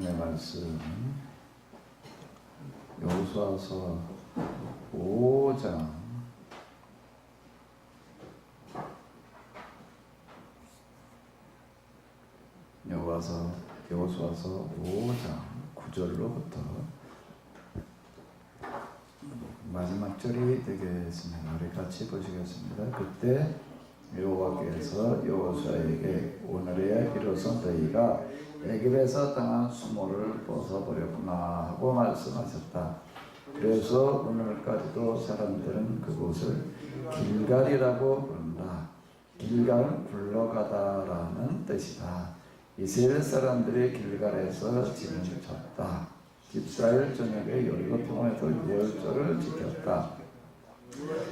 하나님의 말씀 여호수아서 5장 여호수아서 5장 9절로부터 마지막 절이 되겠습니다. 우리 같이 보시겠습니다. 그때 여호와께서 여호수아에게 오늘에 이르러서 너희가 애굽에서 당한 수모를 벗어버렸구나 하고 말씀하셨다. 그래서 오늘까지도 사람들은 그곳을 길갈이라고 부른다. 길갈은 굴러가다라는 뜻이다. 이스라엘 사람들이 길갈에서 짐을 졌다. 집사일 저녁에 여리고 평원에서 유월절을 지켰다.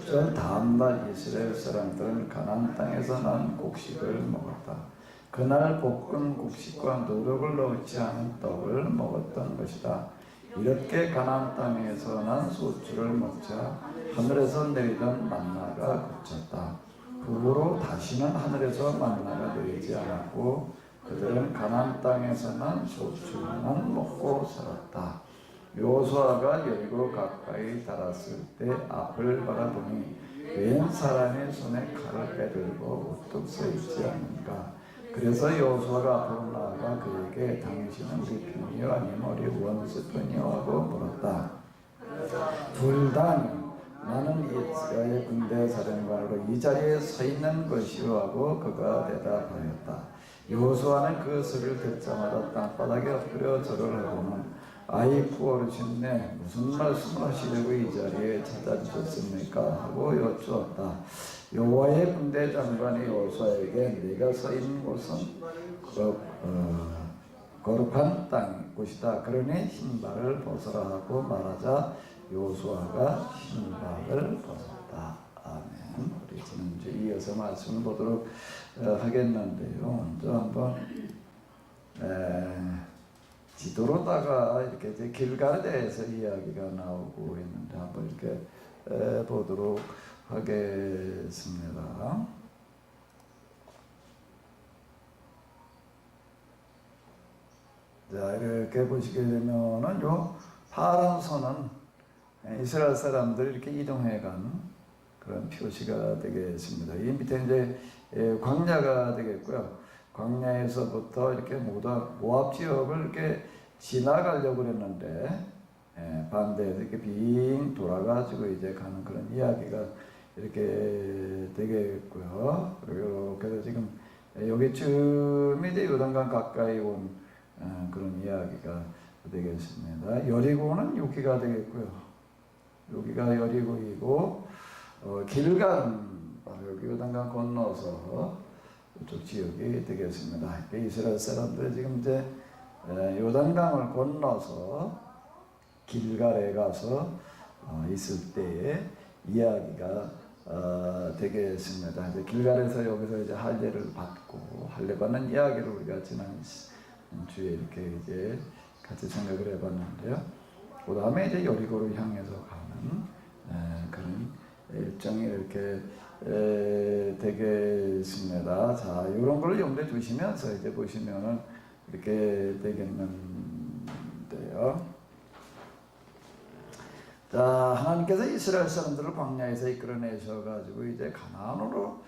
저 다음날 이스라엘 사람들은 가나안 땅에서 난 곡식을 먹었다. 그날 볶은 곡식과 누룩을 넣지 않은 떡을 먹었던 것이다. 이렇게 가나안 땅에서 난 소출을 먹자 하늘에서 내리던 만나가 그쳤다. 그 후로 다시는 하늘에서 만나가 내리지 않았고 그들은 가나안 땅에서 난 소출만 먹고 살았다. 여호수아가 여리고 가까이 달았을 때 앞을 바라보니 웬 사람이 손에 칼을 빼들고 우뚝 서 있지 않는가. 그래서 여호수아가 앞으로 나아가 그에게 당신은 우리 편이요 아니면 우리 원수 편이요 하고 물었다. 둘 다 나는 이스라엘 군대 사령관으로 이 자리에 서 있는 것이요 하고 그가 대답하였다. 여호수아는 그 소리를 듣자마자 땅바닥에 엎드려 절을 하고는 아이쿠 어르신네 무슨 말씀을 하시려고 이 자리에 찾아주셨습니까? 하고 여쭈었다. 여호와의 군대 장관이 여호수아에게 네가 서 있는 곳은 거룩한 곳이다. 그러니 신발을 벗으라 하고 말하자 여호수아가 신발을 벗었다. 아멘. 우리 지난주에 이어서 말씀을 보도록 하겠는데요. 먼저 한번 지도로다가 이렇게 이제 길갈에 대해서 이야기가 나오고 있는데 한번 이렇게 보도록 하겠습니다. 자, 이렇게 보시게 되면은 요 파란 선은 이스라엘 사람들이 이렇게 이동해간 그런 표시가 되겠습니다. 이 밑에 이제 광야가 되겠고요. 광야에서부터 이렇게 모압 지역을 이렇게 지나가려고 그랬는데 반대에서 이렇게 빙 돌아가지고 이제 가는 그런 이야기가 이렇게 되겠고요. 그리고 그래서 지금 여기쯤이 이제 요단강 가까이 온 그런 이야기가 되겠습니다. 여리고는 여기가 되겠고요. 여기가 여리고이고 길갈은 여기 요단강 건너서 이쪽 지역이 되겠습니다. 이스라엘 사람들이 지금 이제 요단강을 건너서 길갈에 가서 있을 때의 이야기가 되겠습니다. 이제 길갈에서 여기서 이제 할례를 받고 할례 받는 이야기를 우리가 지난 주에 이렇게 이제 같이 생각을 해봤는데요. 그 다음에 이제 여리고를 향해서 가는 그런 일정이 이렇게 되겠습니다. 자, 이런 걸 염두에 두시면서 이제 보시면은 이렇게 되겠는데요. 자, 하나님께서 이스라엘 사람들을 광야에서 이끌어내셔가지고 이제 가나안으로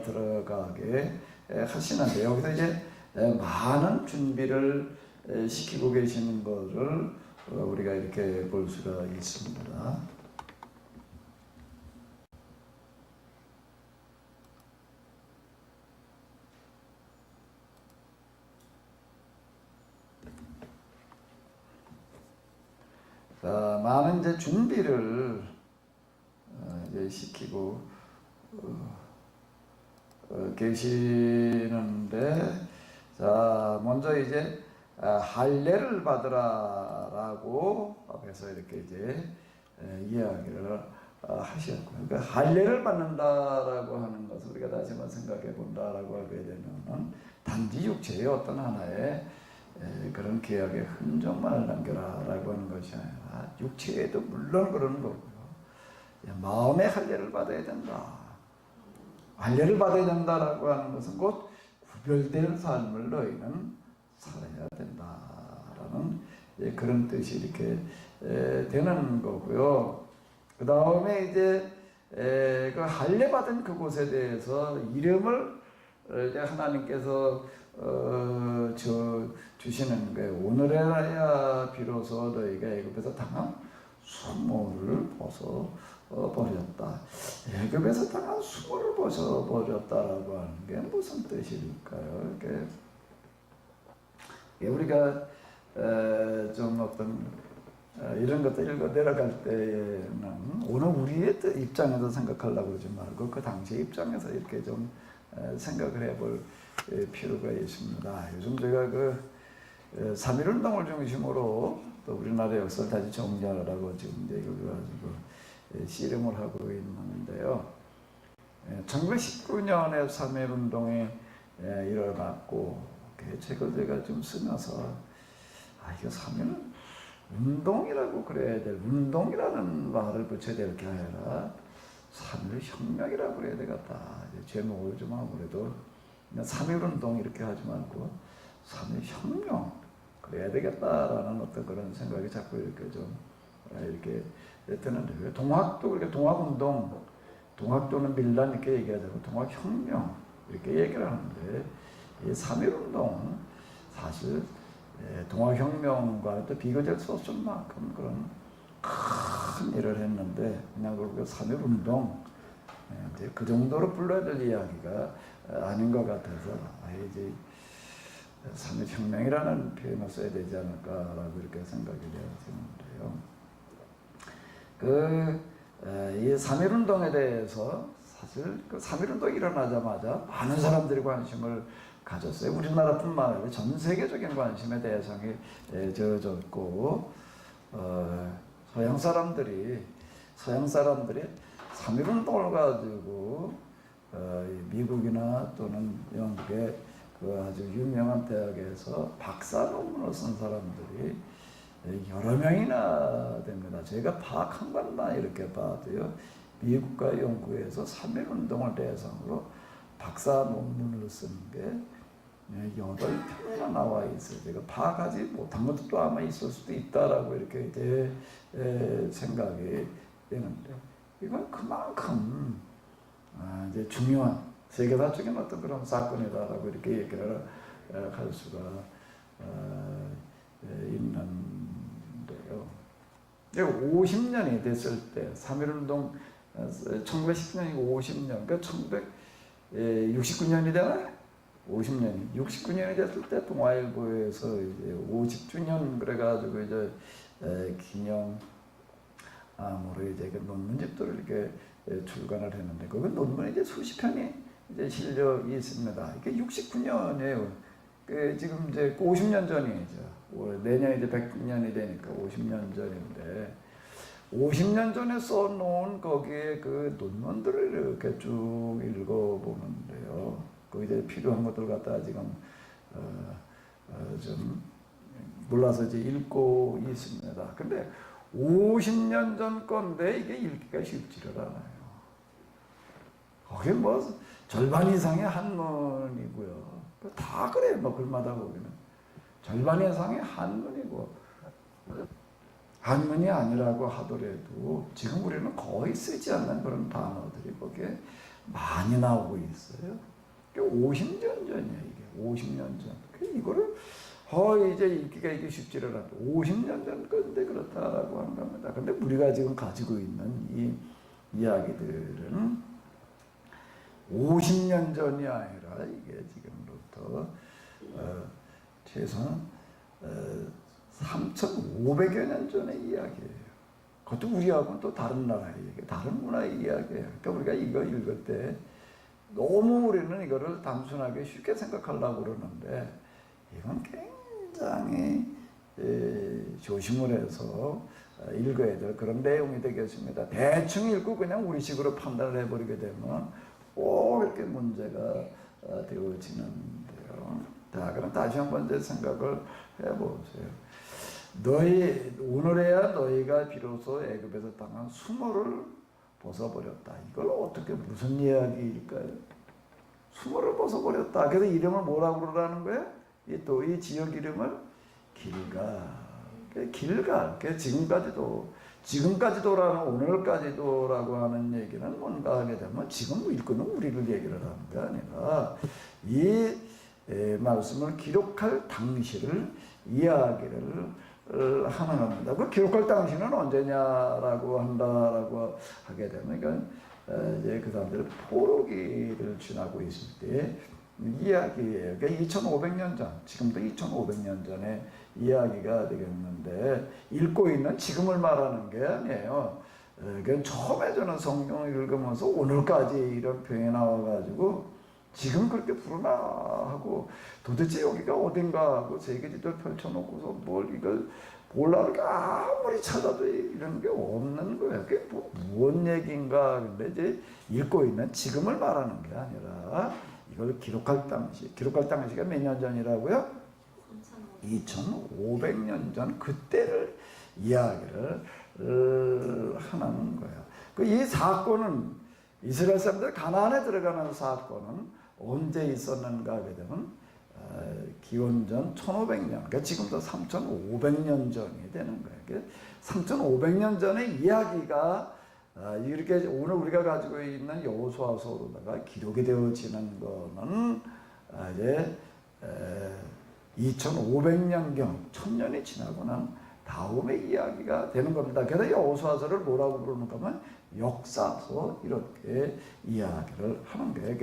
들어가게 하시는데 여기서 이제 많은 준비를 시키고 계시는 것을 우리가 이렇게 볼 수가 있습니다. 자, 많은 이제 준비를 이제 시키고 계시는데, 자, 먼저 이제 할례를 받으라라고 앞에서 이렇게 이제 이야기를 하셨고요. 그러니까 할례를 받는다라고 하는 것을 우리가 다시 한번 생각해 본다라고 하게 되면은 단지 육체의 어떤 하나의 그런 계약의 흔적만을 남겨라라고 하는 것이 아니라 육체에도 물론 그러는 거고요. 마음의 할례를 받아야 된다. 할례를 받아야 된다라고 하는 것은 곧 구별된 삶을 너희는 살아야 된다라는 그런 뜻이 이렇게 되는 거고요. 그 다음에 이제 그 할례 받은 그곳에 대해서 이름을 이제 하나님께서 주시는 거예요. 오늘에야 비로소 너희가 애굽에서 당한 수모를 벗어 버렸다. 애굽에서 당한 수모를 벗어 버렸다라고 하는 게 무슨 뜻일까요? 우리가 좀 어떤 이런 것들 읽어 내려갈 때는 오늘 우리의 입장에서 생각하려고 그러지 말고 그 당시 입장에서 이렇게 좀 생각을 해볼 필요가 있습니다. 요즘 제가 그 3.1운동을 중심으로 또 우리나라 역사를 다시 정리하라고 지금 이제 이걸 가지고 씨름을 하고 있는데요. 1919년에 3.1운동이 일어났고 그 책을 제가 좀 쓰면서 이거 3.1은 운동이라고 그래야 될, 운동이라는 말을 붙여야 될 게 아니라 3.1 혁명이라고 그래야 되겠다. 제목을 좀 아무래도 3.1 운동 이렇게 하지 말고 3.1 혁명 그래야 되겠다라는 어떤 그런 생각이 자꾸 이렇게 좀 이렇게 드는데, 동학도 그렇게 동학운동, 동학도는 밀란 이렇게 얘기하자고 동학혁명 이렇게 얘기를 하는데, 이 3.1 운동은 사실 동학혁명과 또 비교될 수 없을 만큼 그런 큰 일을 했는데, 그냥 그 3.1 운동 그 정도로 불러야 될 이야기가 아닌 것 같아서 이제 3.1 혁명이라는 표현을 써야 되지 않을까라고 이렇게 생각이 되어지는데요. 이 3.1 운동에 대해서 사실 그 3.1 운동이 일어나자마자 많은 사람들이 관심을 가졌어요. 우리나라뿐만 아니라 전 세계적인 관심의 대상이 되어졌고, 서양 사람들이 3.1 운동을 가지고 미국이나 또는 영국의 그 아주 유명한 대학에서 박사 논문을 쓴 사람들이 여러 명이나 됩니다. 제가 파악한 것만 이렇게 봐도요, 미국과 영국에서 3.1 운동을 대상으로 박사 논문을 쓴 게 8편이나 나와 있어요. 제가 파악하지 못한 것도 또 아마 있을 수도 있다라고 이렇게 이제 생각이 되는데, 이건 그만큼 이제 중요한 세계사적인 어떤 그런 사건이다라고 이렇게 얘기를 할 수가 있는데요. 50년이 됐을 때 3.1 운동 1910년이고 50년, 그러니까 1969년이 되나요? 50년이 69년이 됐을 때 동아일보에서 이제 50주년 그래가지고 이제 기념 뭐로 이제 논문집들을 이렇게 출간을 했는데, 그 논문이 이제 수십 편이 이제 실려 있습니다. 이게 69년이에요. 지금 이제 50년 전이죠. 내년 이제 100년이 되니까 50년 전인데, 50년 전에 써놓은 거기에 그 논문들을 이렇게 쭉 읽어보는데요. 거기에 필요한 것들 갖다가 지금 좀 몰라서 이제 읽고 있습니다. 근데 50년 전 건데 이게 읽기가 쉽지를 않아요. 거기 뭐 절반 이상의 한문이고요. 다 그래요. 뭐 글마다 보기는 절반 이상의 한문이고, 한문이 아니라고 하더라도 지금 우리는 거의 쓰지 않는 그런 단어들이 거기에 많이 나오고 있어요. 50년 전이야, 이게. 50년 전. 이거를 이제 읽기가 이게 쉽지를 않아. 50년 전 건데 그렇다라고 하는 겁니다. 근데 우리가 지금 가지고 있는 이 이야기들은 50년 전이 아니라 이게 지금부터 최소한 3,500여 년 전의 이야기예요. 그것도 우리하고는 또 다른 나라의 얘기, 다른 문화의 이야기예요. 그러니까 우리가 이거 읽을 때 너무 우리는 이거를 단순하게 쉽게 생각하려고 그러는데, 이건 굉장히 조심을 해서 읽어야 될 그런 내용이 되겠습니다. 대충 읽고 그냥 우리식으로 판단을 해버리게 되면 꼭 이렇게 문제가 되어지는데요. 자, 그럼 다시 한번 이제 생각을 해보세요. 오늘에야 너희가 비로소 애굽에서 당한 수모를 벗어버렸다. 이걸 어떻게, 무슨 이야기일까요? 수모를 벗어버렸다. 그래서 이름을 뭐라고 그러라는 거예요? 이 지역 이름을 길갈, 길갈, 지금까지도라는 오늘까지도라고 하는 얘기는 뭔가 하게 되면 지금 일꾼은 우리를 얘기를 하는 게 아니라 이 말씀을 기록할 당시를 이야기를 하는 겁니다. 그 기록할 당시는 언제냐라고 한다라고 하게 되면 이제 그 사람들이 포로기를 지나고 있을 때 이야기예요. 그러니까 2500년 전, 지금도 2500년 전에 이야기가 되겠는데 읽고 있는 지금을 말하는 게 아니에요. 그러니까 처음에 저는 성경을 읽으면서 오늘까지 이런 표현이 나와가지고 지금 그렇게 부르나 하고 도대체 여기가 어딘가 하고 세계지도를 펼쳐놓고서 뭘 이걸 볼라를 아무리 찾아도 이런 게 없는 거예요. 그게 무슨 얘기인가. 근데 이제 읽고 있는 지금을 말하는 게 아니라 이걸 기록할 당시가 몇 년 전이라고요? 2500년 전 그때를 이야기를 하는 거예요. 이 사건은 이스라엘 사람들 가나안에 들어가는 사건은 언제 있었는가 하게 되면 기원전 1500년, 그러니까 지금도 3500년 전이 되는 거예요. 3500년 전의 이야기가 이렇게 오늘 우리가 가지고 있는 여호수아서로다가 기록이 되어지는 거는 이제 2500년경 1000년이 지나고 난 다음의 이야기가 되는 겁니다. 그래서 여호수아서를 뭐라고 부르는가 하면 역사서 이렇게 이야기를 하는 거예요.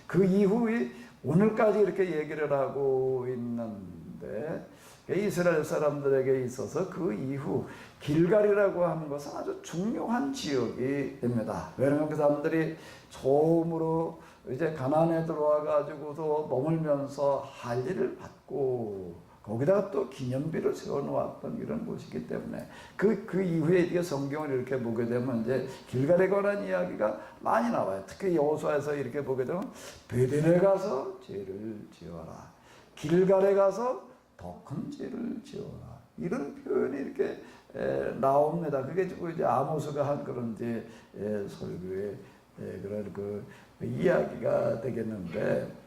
그 이후에 오늘까지 이렇게 얘기를 하고 있는데 이스라엘 사람들에게 있어서 그 이후 길갈이라고 하는 것은 아주 중요한 지역이 됩니다. 왜냐하면 그 사람들이 처음으로 이제 가나안에 들어와 가지고서 머물면서 할례를 받고 거기다가 또 기념비를 세워놓았던 이런 곳이기 때문에 그 이후에 이게 성경을 이렇게 보게 되면 이제 길갈에 관한 이야기가 많이 나와요. 특히 여호수아에서 이렇게 보게 되면 베델에 가서 죄를 지어라, 길갈에 가서 더 큰 죄를 지어라, 이런 표현이 이렇게 나옵니다. 그게 이제 아모스가 한 그런 이제 설교의 그런 그 이야기가 되겠는데,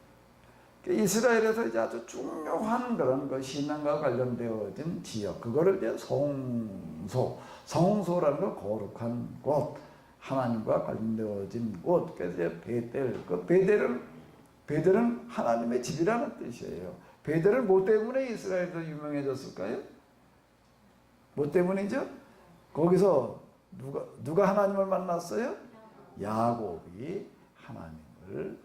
이스라엘에서 이제 아주 중요한 그런 그 신앙과 관련되어진 지역, 그거를 이제 성소라는 거 거룩한 곳, 하나님과 관련되어진 곳. 그래서 이제 베델, 그 베델은 하나님의 집이라는 뜻이에요. 베델은 뭐 때문에 이스라엘에서 유명해졌을까요? 뭐 때문이죠? 거기서 누가 하나님을 만났어요? 야곱이 하나님을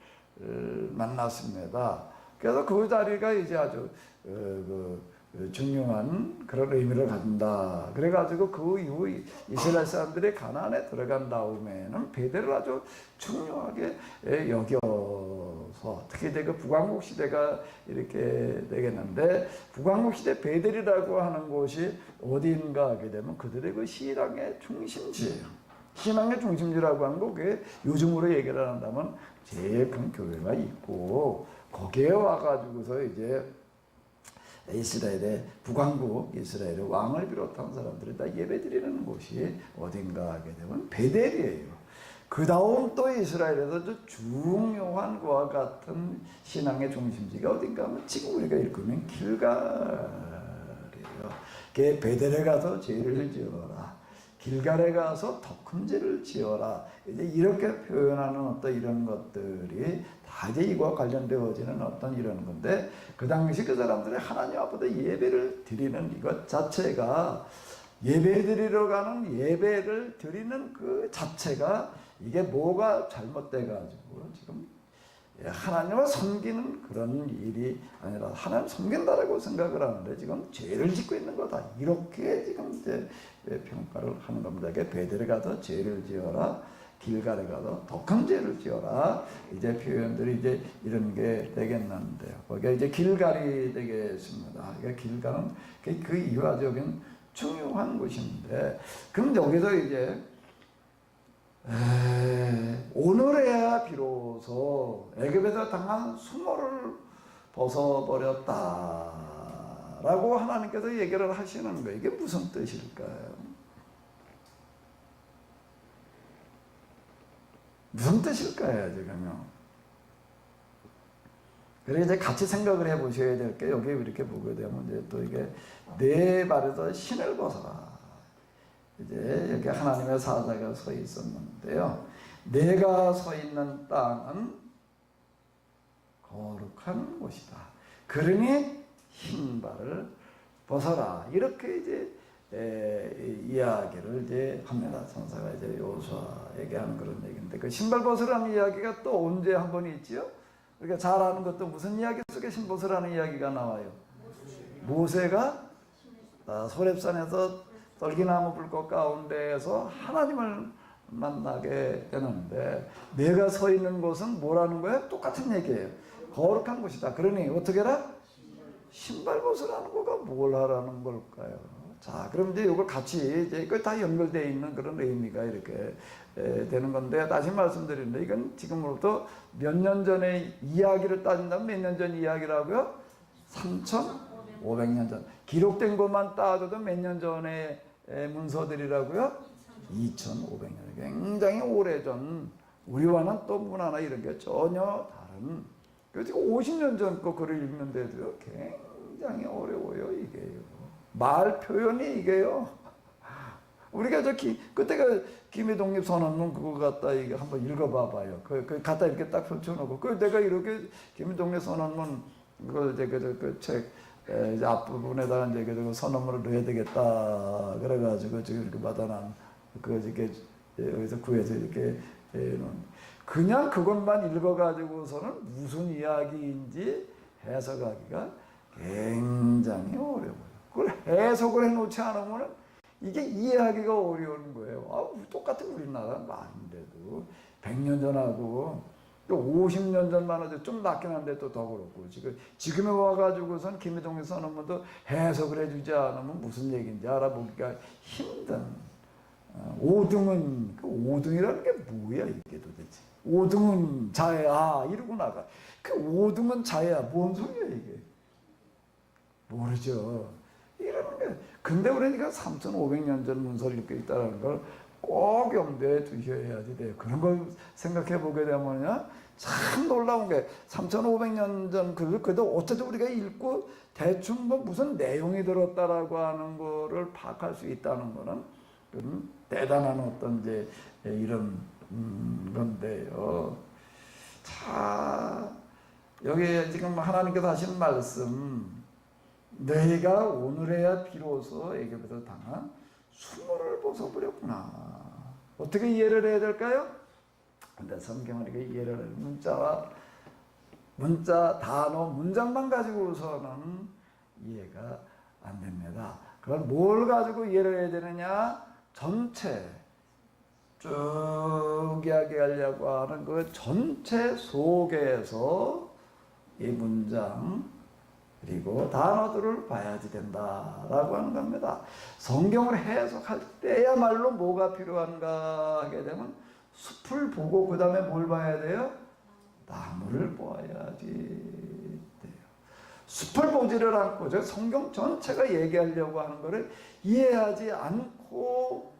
만났습니다. 그래서 그 자리가 이제 아주 중요한 그런 의미를 갖는다. 그래가지고 그 이후 이스라엘 사람들이 가나안에 들어간 다음에는 베델을 아주 중요하게 여겨서, 특히 이제 그 북왕국 시대가 이렇게 되겠는데, 북왕국 시대 베델이라고 하는 곳이 어디인가 하게 되면 그들의 그 신앙의 중심지예요. 신앙의 중심지라고 하는 거, 그게 요즘으로 얘기를 한다면 제일 큰 교회가 있고, 거기에 와가지고서 이제 이스라엘의 북왕국, 이스라엘의 왕을 비롯한 사람들이 다 예배드리는 곳이 어딘가 하게 되면 베델이에요. 그 다음 또 이스라엘에서 중요한 것과 같은 신앙의 중심지가 어딘가 하면 지금 우리가 읽으면 길갈이에요. 베델에 가서 죄를 지어라, 길갈에 가서 더 큰 죄를 지어라, 이제 이렇게 표현하는 어떤 이런 것들이 다 이제 이거와 관련되어지는 어떤 이런 건데, 그 당시 그 사람들이 하나님 앞에 예배를 드리는 이것 자체가, 예배 드리러 가는 예배를 드리는 그 자체가 이게 뭐가 잘못돼가지고 지금 하나님을 섬기는 그런 일이 아니라 하나님 섬긴다라고 생각을 하는데 지금 죄를 짓고 있는 거다, 이렇게 지금 이제 평가를 하는 겁니다. 베델에 가서 죄를 지어라, 길갈에 가서 더 큰 죄를 지어라, 이제 표현들이 이제 이런 게 되겠는데요. 거기가 이제 길갈이 되겠습니다. 길갈은 그 이화적인 중요한 곳인데, 그럼 여기서 이제 오늘에야 비로소 애굽에서 당한 수모를 벗어버렸다라고 하나님께서 얘기를 하시는 거예요. 이게 무슨 뜻일까요? 무슨 뜻일까요, 지금요? 그래서 이제 같이 생각을 해 보셔야 될 게 여기 이렇게 보게 되면 이제 또 이게 내 발에서 신을 벗어라. 이제 여기 하나님의 사자가 서 있었는데요. 내가 서 있는 땅은 거룩한 곳이다. 그러니 신발을 벗어라. 이렇게 이제 이야기를 이제 합니다. 천사가 이제 여호수아에게 하는 그런 얘기인데 그 신발 벗으라는 이야기가 또 언제 한 번 있지요? 우리가 잘 아는 것도 무슨 이야기 속에 신발 벗으라는 이야기가 나와요. 모세가 호렙산에서 떨기나무 불꽃 가운데에서 하나님을 만나게 되는데 내가 서 있는 곳은 뭐라는 거예요? 똑같은 얘기예요. 거룩한 곳이다. 그러니 어떻게 해라? 신발 벗으라는 거가 뭘 하라는 걸까요? 자, 그럼 이제 이걸 같이 이제 이거 다 연결되어 있는 그런 의미가 이렇게 되는 건데 다시 말씀드리는데 이건 지금으로부터 몇 년 전의 이야기를 따진다면 몇 년 전 이야기라고요? 3,500년 전. 기록된 것만 따져도 몇 년 전의 문서들이라고요? 2,500년. 굉장히 오래전 우리와는 또 문화나 이런 게 전혀 다른 그래서 50년 전 거 글을 읽는데도요 굉장히 어려워요. 이게요. 말 표현이 이게요. 우리가 그때가 김해독립 선언문 그거 갖다 이게 한번 읽어봐봐요. 그 갖다 이렇게 딱 펼쳐놓고 그 내가 이렇게 김해독립 선언문 그거 이제 그 책 이제 앞부분에다가 이제 그 선언문을 넣어야 되겠다 그래가지고 지금 이렇게 받아난 그거 이렇게 여기서 구해서 이렇게 그냥 그것만 읽어가지고서는 무슨 이야기인지 해석하기가 굉장히 어려워요. 그걸 해석을 해놓지 않으면 이게 이해하기가 어려운 거예요. 똑같은 우리나라 말인데도 100년 전하고 또 50년 전만 해도 좀 낫긴 한데 또 더 그렇고 지금에 와가지고선 김해독립 선언문도 해석을 해주지 않으면 무슨 얘기인지 알아보기가 힘든 오등은 그 오등이라는 게 뭐야 이게 도대체 오등은 자야 이러고 나가 그 오등은 자야 뭔 소리야 이게 모르죠. 이러는 게 근데 우리가 3,500년 전 문서를 읽고 있다는 걸 꼭 염두에 두셔야지 돼요. 그런 걸 생각해 보게 되면요 참 놀라운 게 3,500년 전 그래도 어쨌든 우리가 읽고 대충 뭐 무슨 내용이 들었다라고 하는 거를 파악할 수 있다는 거는 대단한 어떤 이제 이런 건데요. 자, 여기 지금 하나님께서 하신 말씀, 너희가 오늘에야 비로소 애굽에서 당한 수모를 벗어버렸구나. 어떻게 이해를 해야 될까요? 근데 성경은 이렇게 이해를 문자, 단어, 문장만 가지고서는 이해가 안 됩니다. 그건 뭘 가지고 이해를 해야 되느냐? 전체 쭉 이야기하려고 하는 그 전체 속에서 이 문장 그리고 단어들을 봐야지 된다라고 하는 겁니다. 성경을 해석할 때야말로 뭐가 필요한가 하게 되면 숲을 보고 그 다음에 뭘 봐야 돼요? 나무를 보아야지 돼요. 숲을 보지를 않고 성경 전체가 얘기하려고 하는 것을 이해하지 않고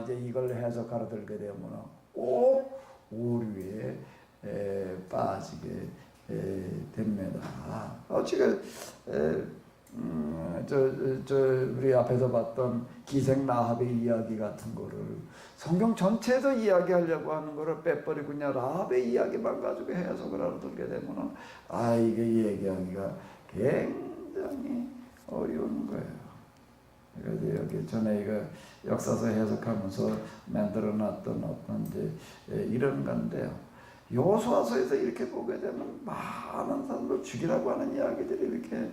이제 이걸 해석하러 들게 되면 꼭 오류에 빠지게 됩니다. 지금 우리 앞에서 봤던 기생 라합의 이야기 같은 거를 성경 전체에서 이야기하려고 하는 거를 빼버리고 그냥 라합의 이야기만 가지고 해석을 하러 들게 되면 이게 얘기하기가 굉장히 어려운 거예요. 그래서 여기 전에 이거 역사서 해석하면서 만들어놨던 어떤 이제 이런 건데요. 여호수아서에서 이렇게 보게 되면 많은 사람들 죽이라고 하는 이야기들이 이렇게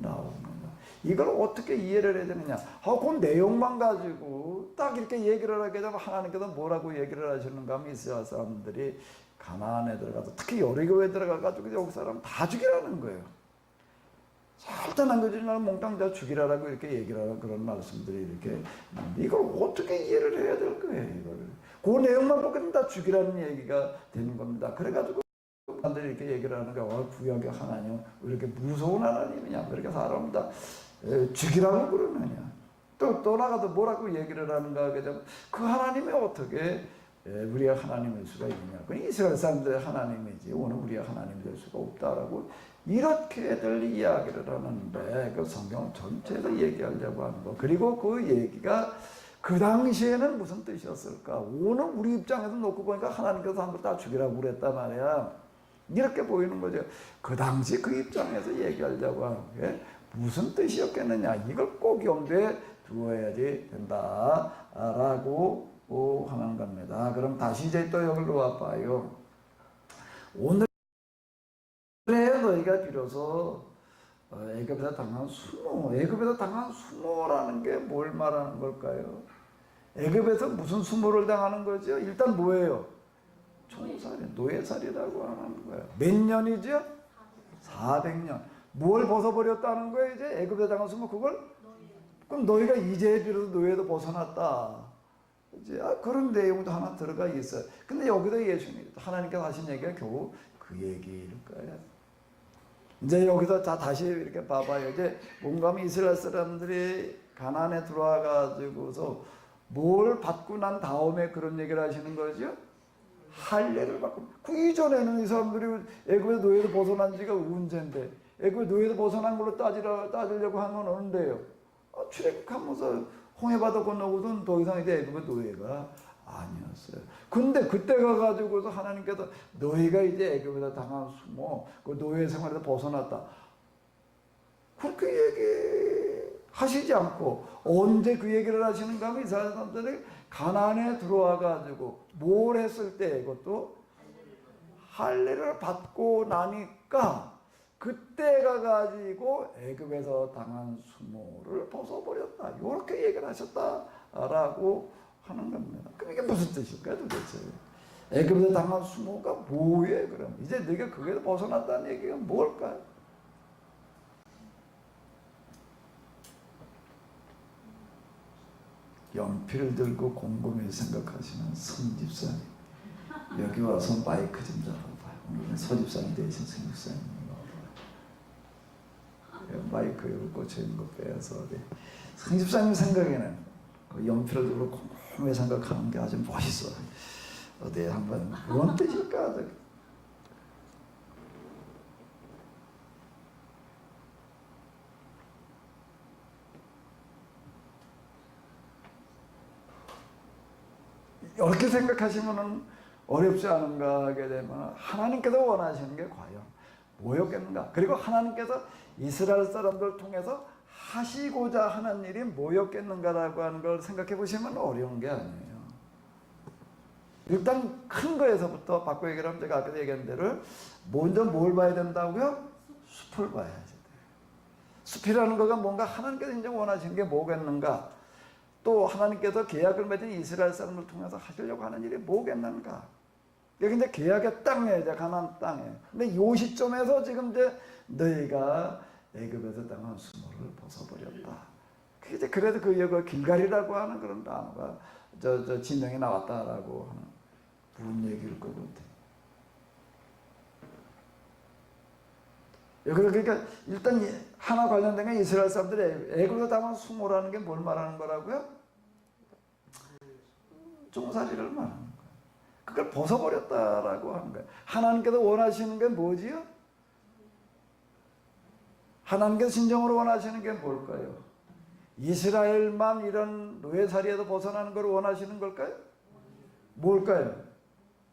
나오는 겁니다. 이걸 어떻게 이해를 해야 되느냐? 그 내용만 가지고 딱 이렇게 얘기를 하게 되면 하나님께서 뭐라고 얘기를 하시는가 하면 이스라엘 사람들이 가나안에 들어가서 특히 여리고에 들어가가지고 여기 사람 다 죽이라는 거예요. 절대 남겨주지 말고 몽땅 다 죽이라라고 이렇게 얘기를 하는 그런 말씀들이 이렇게 이걸 어떻게 이해를 해야 될 거예요, 이걸. 그 내용만 보고는 다 죽이라는 얘기가 되는 겁니다. 그래가지고 사람들이 이렇게 얘기를 하는 거야. 구약의 하나님 왜 이렇게 무서운 하나님이냐, 왜 이렇게 사람을 다 죽이라고 그러느냐. 또 나가도 뭐라고 얘기를 하는가 하게 되면 그 하나님이 어떻게 우리가 하나님일 수가 있느냐? 그 이스라엘 사람들의 하나님이지 오늘 우리가 하나님 될 수가 없다라고 이렇게들 이야기를 하는데 그 성경 전체에서 얘기하려고 하는 거. 그리고 그 얘기가 그 당시에는 무슨 뜻이었을까? 오늘 우리 입장에서 놓고 보니까 하나님께서 한번 다 죽이라고 그랬단 말이야. 이렇게 보이는 거죠. 그 당시 그 입장에서 얘기하려고 하는 게 무슨 뜻이었겠느냐? 이걸 꼭 염두에 두어야지 된다라고 하는 겁니다. 그럼 다시 이제 또 여기로 와봐요. 오늘의 너희가 비로소 애굽에서 당한 수모, 애굽에서 당한 수모라는 게 뭘 말하는 걸까요? 애굽에서 무슨 수모를 당하는 거죠? 일단 뭐예요? 총살이, 노예살이라고 하는 거예요. 몇 년이죠? 400년. 뭘 벗어버렸다는 거예요? 이제 애굽에 당한 수모 그걸? 그럼 너희가 이제 비로소 노예도 벗어났다. 이제 그런 내용도 하나 들어가 있어요. 근데 여기도 예수님, 하나님께서 하신 얘기가 겨우 그 얘기일 거예요. 이제 여기서 다시 이렇게 봐봐요. 이제 뭔가 이스라엘 사람들이 가나안에 들어와 가지고서 뭘 받고 난 다음에 그런 얘기를 하시는 거죠? 할례를 받고. 그 이전에는 이 사람들이 애굽의 노예도 벗어난 지가 언젠데, 애굽의 노예도 벗어난 걸로 따지려고 하면 언제예요? 출애굽하면서 홍해바다 건너고선 더 이상 이제 애굽의 노예가 아니었어요. 근데 그때 가가지고서 하나님께서 너희가 이제 애굽에서 당한 수모, 그 노예 생활에서 벗어났다. 그렇게 얘기하시지 않고 언제 그 얘기를 하시는가 하면 이스라엘 사람들이 가나안에 들어와가지고 뭘 했을 때 이것도 할례를 받고 나니까 그때 가가지고 애굽에서 당한 수모를 벗어버렸다. 이렇게 얘기를 하셨다라고 하는 겁니다. 그럼 이게 무슨 뜻일까요, 도대체? 애굽에서 당한 수모가 뭐예요, 그럼? 이제 네가 거기에서 벗어났다는 얘기가 뭘까요? 연필을 들고 곰곰이 생각하시는 성집사님. 여기 와서 마이크 좀 잡아봐요. 오늘 서집사님 대신 성집사님. 마이크 여기 꽂혀있는 거 빼서 성집사님 생각에는 그 연필을 들고 곰곰이 생각하는 게 아주 멋있어. 어디 한번 뭔 뜻일까? 이렇게 생각하시면 어렵지 않은가 하게 되면 하나님께서 원하시는 게 과연 뭐였겠는가? 그리고 하나님께서 이스라엘 사람들을 통해서 하시고자 하는 일이 뭐였겠는가라고 하는 걸 생각해 보시면 어려운 게 아니에요. 일단 큰 거에서부터 바꿔 얘기를 하면 제가 아까 얘기한 대로 먼저 뭘 봐야 된다고요? 숲을 봐야지 돼요. 숲이라는 거가 뭔가 하나님께서 이제 원하시는 게 뭐겠는가? 또 하나님께서 계약을 맺은 이스라엘 사람을 통해서 하시려고 하는 일이 뭐겠는가? 여기 이제 계약의 땅에, 이제 가나안 땅에. 근데 이 시점에서 지금 이제 너희가 애굽에서 당한 수모를 벗어버렸다. 이제 그래서 그 길갈이라고 하는 그런 단어가 저 지명이 나왔다라고 하는 무슨 얘기일 것 같아요. 그러니까 일단 하나 관련된 게 이스라엘 사람들이 애굽에서 당한 수모라는 게 뭘 말하는 거라고요? 종살이를 말하는 거예요. 그걸 벗어버렸다라고 하는 거예요. 하나님께서 원하시는 게 뭐지요? 하나님께서 진정으로 원하시는 게 뭘까요? 이스라엘만 이런 노예살이에서 벗어나는 걸 원하시는 걸까요? 뭘까요?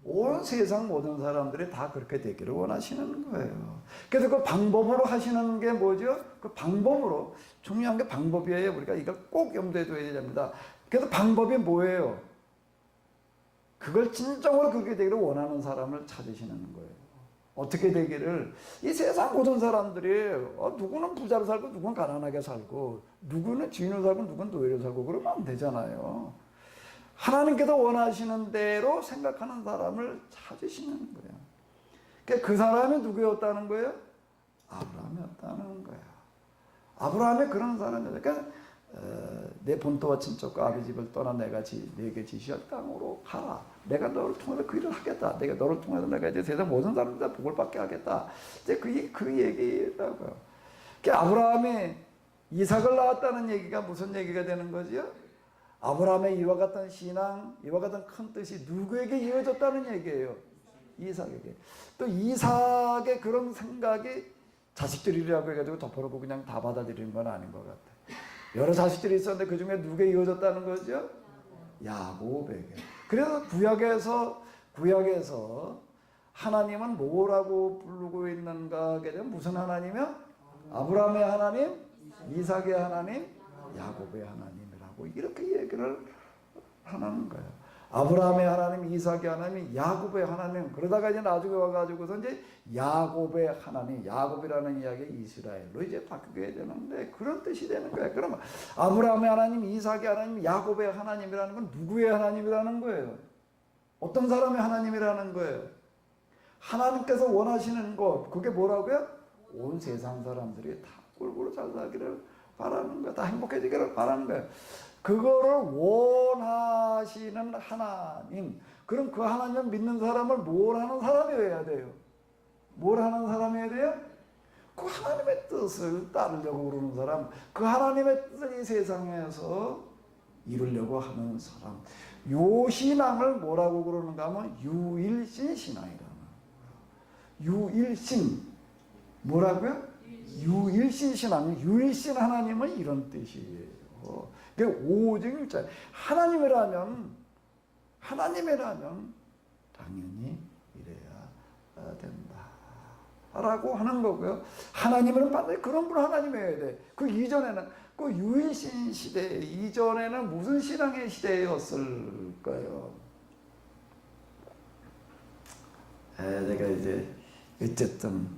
온 세상 모든 사람들이 다 그렇게 되기를 원하시는 거예요. 그래서 그 방법으로 하시는 게 뭐죠? 그 방법으로, 중요한 게 방법이에요. 우리가 이걸 꼭 염두에 둬야 됩니다. 그래서 방법이 뭐예요? 그걸 진정으로 그렇게 되기를 원하는 사람을 찾으시는 거예요. 어떻게 되기를, 이 세상 모든 사람들이 누구는 부자로 살고 누구는 가난하게 살고 누구는 주인으로 살고 누구는 노예로 살고 그러면 안 되잖아요. 하나님께서 원하시는 대로 생각하는 사람을 찾으시는 거예요. 그러니까 그 사람이 누구였다는 거예요? 아브라함이었다는 거예요. 아브라함이 그런 사람이었어요. 그러니까 내 본토와 친척과 아비 집을 떠나 내가 내게 지시할 땅으로 가라. 내가 너를 통해서 그 일을 하겠다. 내가 너를 통해서 내가 이제 세상 모든 사람들 다 복을 받게 하겠다. 이제 그 얘기라고요. 그러니까 아브라함이 이삭을 낳았다는 얘기가 무슨 얘기가 되는 거죠? 아브라함의 이와 같은 신앙, 이와 같은 큰 뜻이 누구에게 이어졌다는 얘기예요? 이삭에게. 또 이삭의 그런 생각이 자식들이라고 해가지고 덮어놓고 그냥 다 받아들이는 건 아닌 것 같아요. 여러 자식들이 있었는데 그 중에 누구에게 이어졌다는 거죠? 야곱에게. 그래서 구약에서 하나님은 뭐라고 부르고 있는가 하게 되면 무슨 하나님이요? 아브라함의 하나님, 이삭의 하나님, 야곱의 하나님이라고 이렇게 얘기를 하는 거예요. 아브라함의 하나님, 이삭의 하나님, 야곱의 하나님. 그러다가 이제 나중에 와가지고서 이제 야곱의 하나님, 야곱이라는 이야기 이스라엘로 이제 바뀌게 되는데 그런 뜻이 되는 거예요. 그러면 아브라함의 하나님, 이삭의 하나님, 야곱의 하나님이라는 건 누구의 하나님이라는 거예요? 어떤 사람의 하나님이라는 거예요? 하나님께서 원하시는 것, 그게 뭐라고요? 온 세상 사람들이 다 골고루 잘 살기를 바라는 거예요. 다 행복해지기를 바라는 거예요. 그거를 원하시는 하나님. 그럼 그 하나님을 믿는 사람을 뭘 하는 사람이어야 돼요? 뭘 하는 사람이어야 돼요? 그 하나님의 뜻을 따르려고 그러는 사람, 그 하나님의 뜻을 이 세상에서 이루려고 하는 사람. 요 신앙을 뭐라고 그러는가 하면 유일신 신앙이라는 거예요. 유일신. 뭐라고요? 유일신 신앙. 유일신 하나님은 이런 뜻이에요. 그게 오직일자. 하나님이라면 당연히 이래야 된다 라고 하는 거고요. 하나님은 반드시 그런 분 하나님이어야 돼. 그 이전에는, 그 유일신 시대 이전에는 무슨 신앙의 시대였을까요? 내가 이제 어쨌든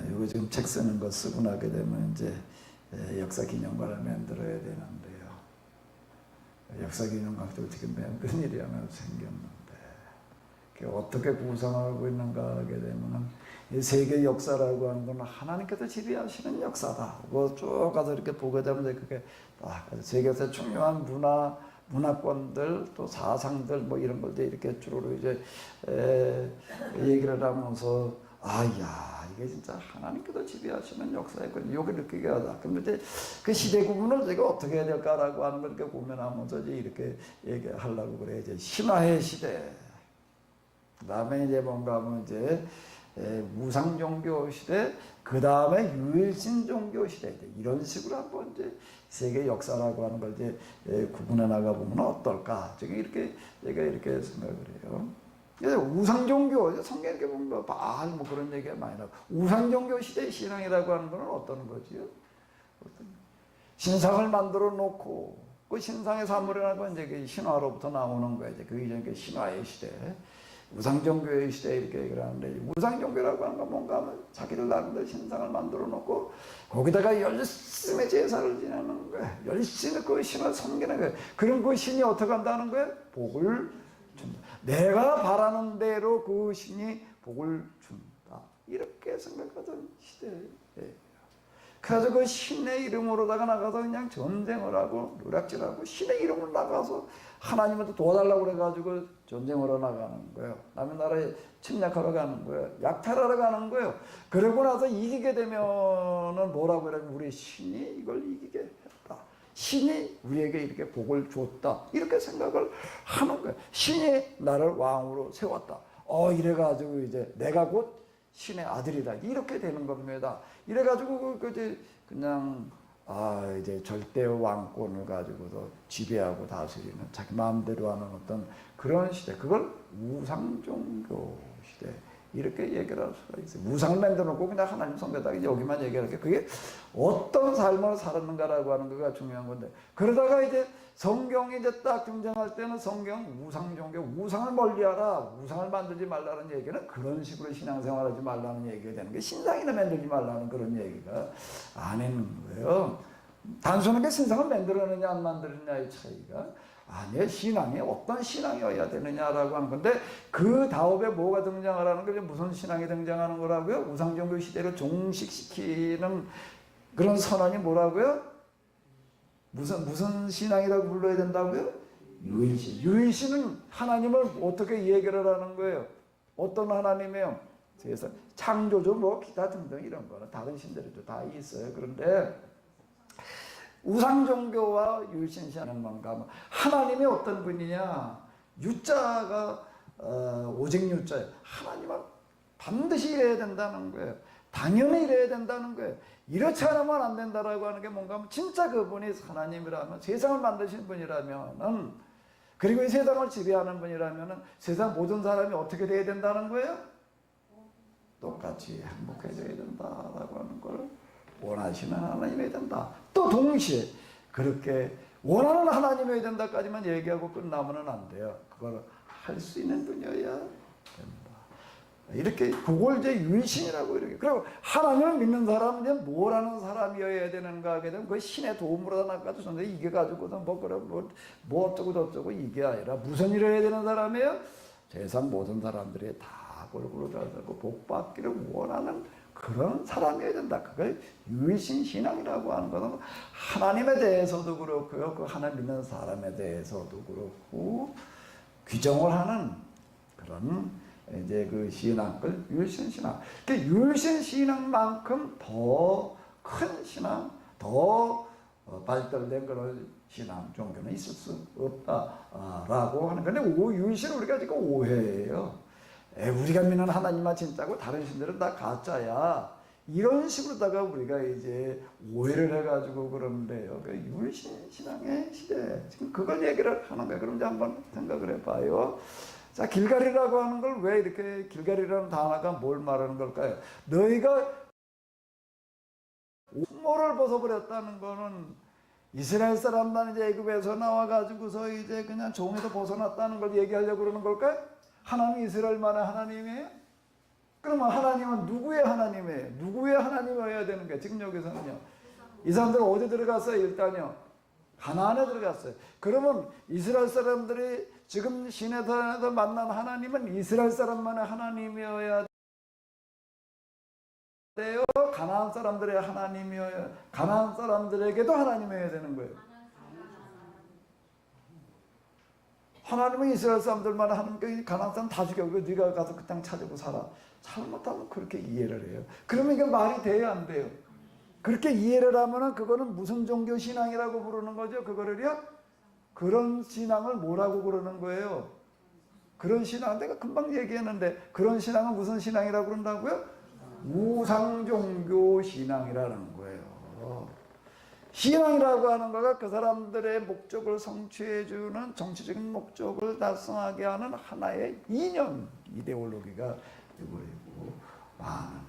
이거 지금 책 쓰는 거 쓰고 나게 되면 이제 역사 기념관을 만들어야 되는데요. 역사 기념관도 지금 맨 일이야만 생겼는데 그게 어떻게 구성하고 있는가 하게 되면은 이 세계 역사라고 하는 건 하나님께서 지배하시는 역사다. 그거 쭉 가서 이렇게 보게 되면 그게 세계에서 중요한 문화권들 또 사상들 뭐 이런 걸 이렇게 주로 이제 얘기를 하면서 이게 진짜 하나님께서 지배하시는 역사였거든요. 요게 느끼게 하다. 근데 이제 그 시대 구분을 제가 어떻게 해야 될까라고 하는 걸 이렇게 고민하면서 이제 이렇게 얘기하려고 그래요. 이제 신화의 시대. 그 다음에 이제 뭔가 하면 이제 무상 종교 시대, 그 다음에 유일신 종교 시대, 이런 식으로 한번 이제 세계 역사라고 하는 걸 이제 구분해 나가 보면 어떨까? 지금 이렇게 제가 이렇게 생각을 해요. 우상 종교, 성경 이렇게 보면 바알 뭐 그런 얘기가 많이 나고, 우상 종교 시대의 신앙이라고 하는 건 어떤 거지요? 신상을 만들어 놓고 그 신상의 사물이라고 이제 그 신화로부터 나오는 거예요. 그 이전 그 신화의 시대. 우상종교의 시대에 이렇게 얘기를 하는데, 우상종교라고 하는 건 뭔가 하면 자기들 나름대로 신상을 만들어 놓고 거기다가 열심히 제사를 지내는 거예요. 열심히 그 신을 섬기는 거예요. 그럼 그 신이 어떻게 한다는 거예요? 복을 준다. 내가 바라는 대로 그 신이 복을 준다. 이렇게 생각하던 시대예요. 그래서 그 신의 이름으로다가 나가서 그냥 전쟁을 하고 노략질하고 신의 이름으로 나가서 하나님한테 도와달라고 그래가지고 전쟁을 하러 나가는 거예요. 남의 나라에 침략하러 가는 거예요. 약탈하러 가는 거예요. 그러고 나서 이기게 되면은 뭐라고 그러면 우리 신이 이걸 이기게 했다. 신이 우리에게 이렇게 복을 줬다. 이렇게 생각을 하는 거예요. 신이 나를 왕으로 세웠다. 이래가지고 이제 내가 곧 신의 아들이다. 이렇게 되는 겁니다. 이래가지고 그냥 이제 절대 왕권을 가지고도 지배하고 다스리는 자기 마음대로 하는 어떤 그런 시대. 그걸 우상종교 시대. 이렇게 얘기를 할 수가 있어요. 우상을 만들어 놓고 그냥 하나님 섬겼다. 여기만 얘기하는 게 그게 어떤 삶을 살았는가라고 하는 거가 중요한 건데. 그러다가 이제 성경이 이제 딱 등장할 때는 성경 우상종교, 우상을 멀리하라, 우상을 만들지 말라는 얘기는 그런 식으로 신앙생활하지 말라는 얘기가 되는 게 신상이나 만들지 말라는 그런 얘기가 아닌 거예요. 단순하게 신상을 만들었느냐 안 만들었느냐의 차이가 내 신앙이 어떤 신앙이어야 되느냐라고 하는 건데, 그 다음에 뭐가 등장하라는 거죠? 무슨 신앙이 등장하는 거라고요? 우상종교 시대를 종식시키는 그런 선언이 뭐라고요? 무슨 신앙이라고 불러야 된다고요? 유일신. 유일신은 하나님을 어떻게 얘기를 하는 거예요? 어떤 하나님이에요? 세상 창조주 뭐 기타 등등 이런 거는 다른 신들에도 다 있어요. 그런데 우상 종교와 유일신신은 뭔가 하나님이 어떤 분이냐? 유자가 오직 유자예요. 하나님은 반드시 이래야 된다는 거예요. 당연히 이래야 된다는 거예요. 이렇지 않으면 안 된다라고 하는 게 뭔가 하면 진짜 그분이 하나님이라면, 세상을 만드신 분이라면은, 그리고 이 세상을 지배하는 분이라면은 세상 모든 사람이 어떻게 돼야 된다는 거예요? 똑같이 행복해져야 된다라고 하는 걸 원하시는 하나님이 된다. 또 동시에 그렇게 원하는 하나님이 된다까지만 얘기하고 끝나면 안 돼요. 그걸 할 수 있는 분이어야 된다. 이렇게 그걸 이제 유일신이라고 이렇게. 그리고 하나님을 믿는 사람은 이제 뭘 하는 사람이어야 되는가 하게 되면 그 신의 도움으로 나가도 전에 이게 가지고서 뭐 어쩌고 저쩌고 이게 아니라 무슨 일을 해야 되는 사람이에요? 세상 모든 사람들이 다 골고루 잘 살고 복 받기를 원하는 그런 사람이어야 된다. 그걸 유일신 신앙이라고 하는 것은 하나님에 대해서도 그렇고요. 그 하나님 믿는 사람에 대해서도 그렇고 규정을 하는 그런 이제 그 신앙, 그 유일신 신앙. 그 유일신 신앙만큼 더 큰 신앙, 더 발달된 그런 신앙 종교는 있을 수 없다라고 하는 건데, 유일신 우리가 지금 오해예요. 우리가 믿는 하나님만 진짜고 다른 신들은 다 가짜야. 이런 식으로다가 우리가 이제 오해를 해가지고 그러는데요. 그 유일신 신앙의 시대. 지금 그걸 얘기를 하는 거예요. 그럼 이제 한번 생각을 해봐요. 자, 길갈이라고 하는 걸 왜 이렇게 길갈이라는 단어가 뭘 말하는 걸까요? 너희가 수모를 벗어버렸다는 거는 이스라엘 사람만 이제 애굽에서 나와가지고서 이제 그냥 종에서 벗어났다는 걸 얘기하려고 그러는 걸까요? 하나님 이스라엘만의 하나님이에요? 그러면 하나님은 누구의 하나님이에요? 누구의 하나님이어야 되는 거예요? 지금 여기서는요. 이 사람들은 어디 들어갔어요? 일단요. 가나안에 들어갔어요. 그러면 이스라엘 사람들이 지금 시내산에서 만난 하나님은 이스라엘 사람만의 하나님이어야 돼요? 가나안 사람들의 하나님이어야, 가나안 사람들에게도 하나님이어야 되는 거예요. 하나님은 이스라엘 사람들만 하는 게 가나안 사람 다 죽여. 네가 가서 그 땅 찾아보고 살아. 잘못하면 그렇게 이해를 해요. 그러면 이게 말이 돼야 안 돼요. 그렇게 이해를 하면은 그거는 무슨 종교 신앙이라고 부르는 거죠? 그거를요? 그런 신앙을 뭐라고 그러는 거예요? 그런 신앙, 내가 금방 얘기했는데 그런 신앙은 무슨 신앙이라고 그런다고요? 우상종교 신앙이라는 거예요. 신앙이라고 하는 거가 그 사람들의 목적을 성취해주는 정치적인 목적을 달성하게 하는 하나의 이념, 이데올로기가 되어버리고 많은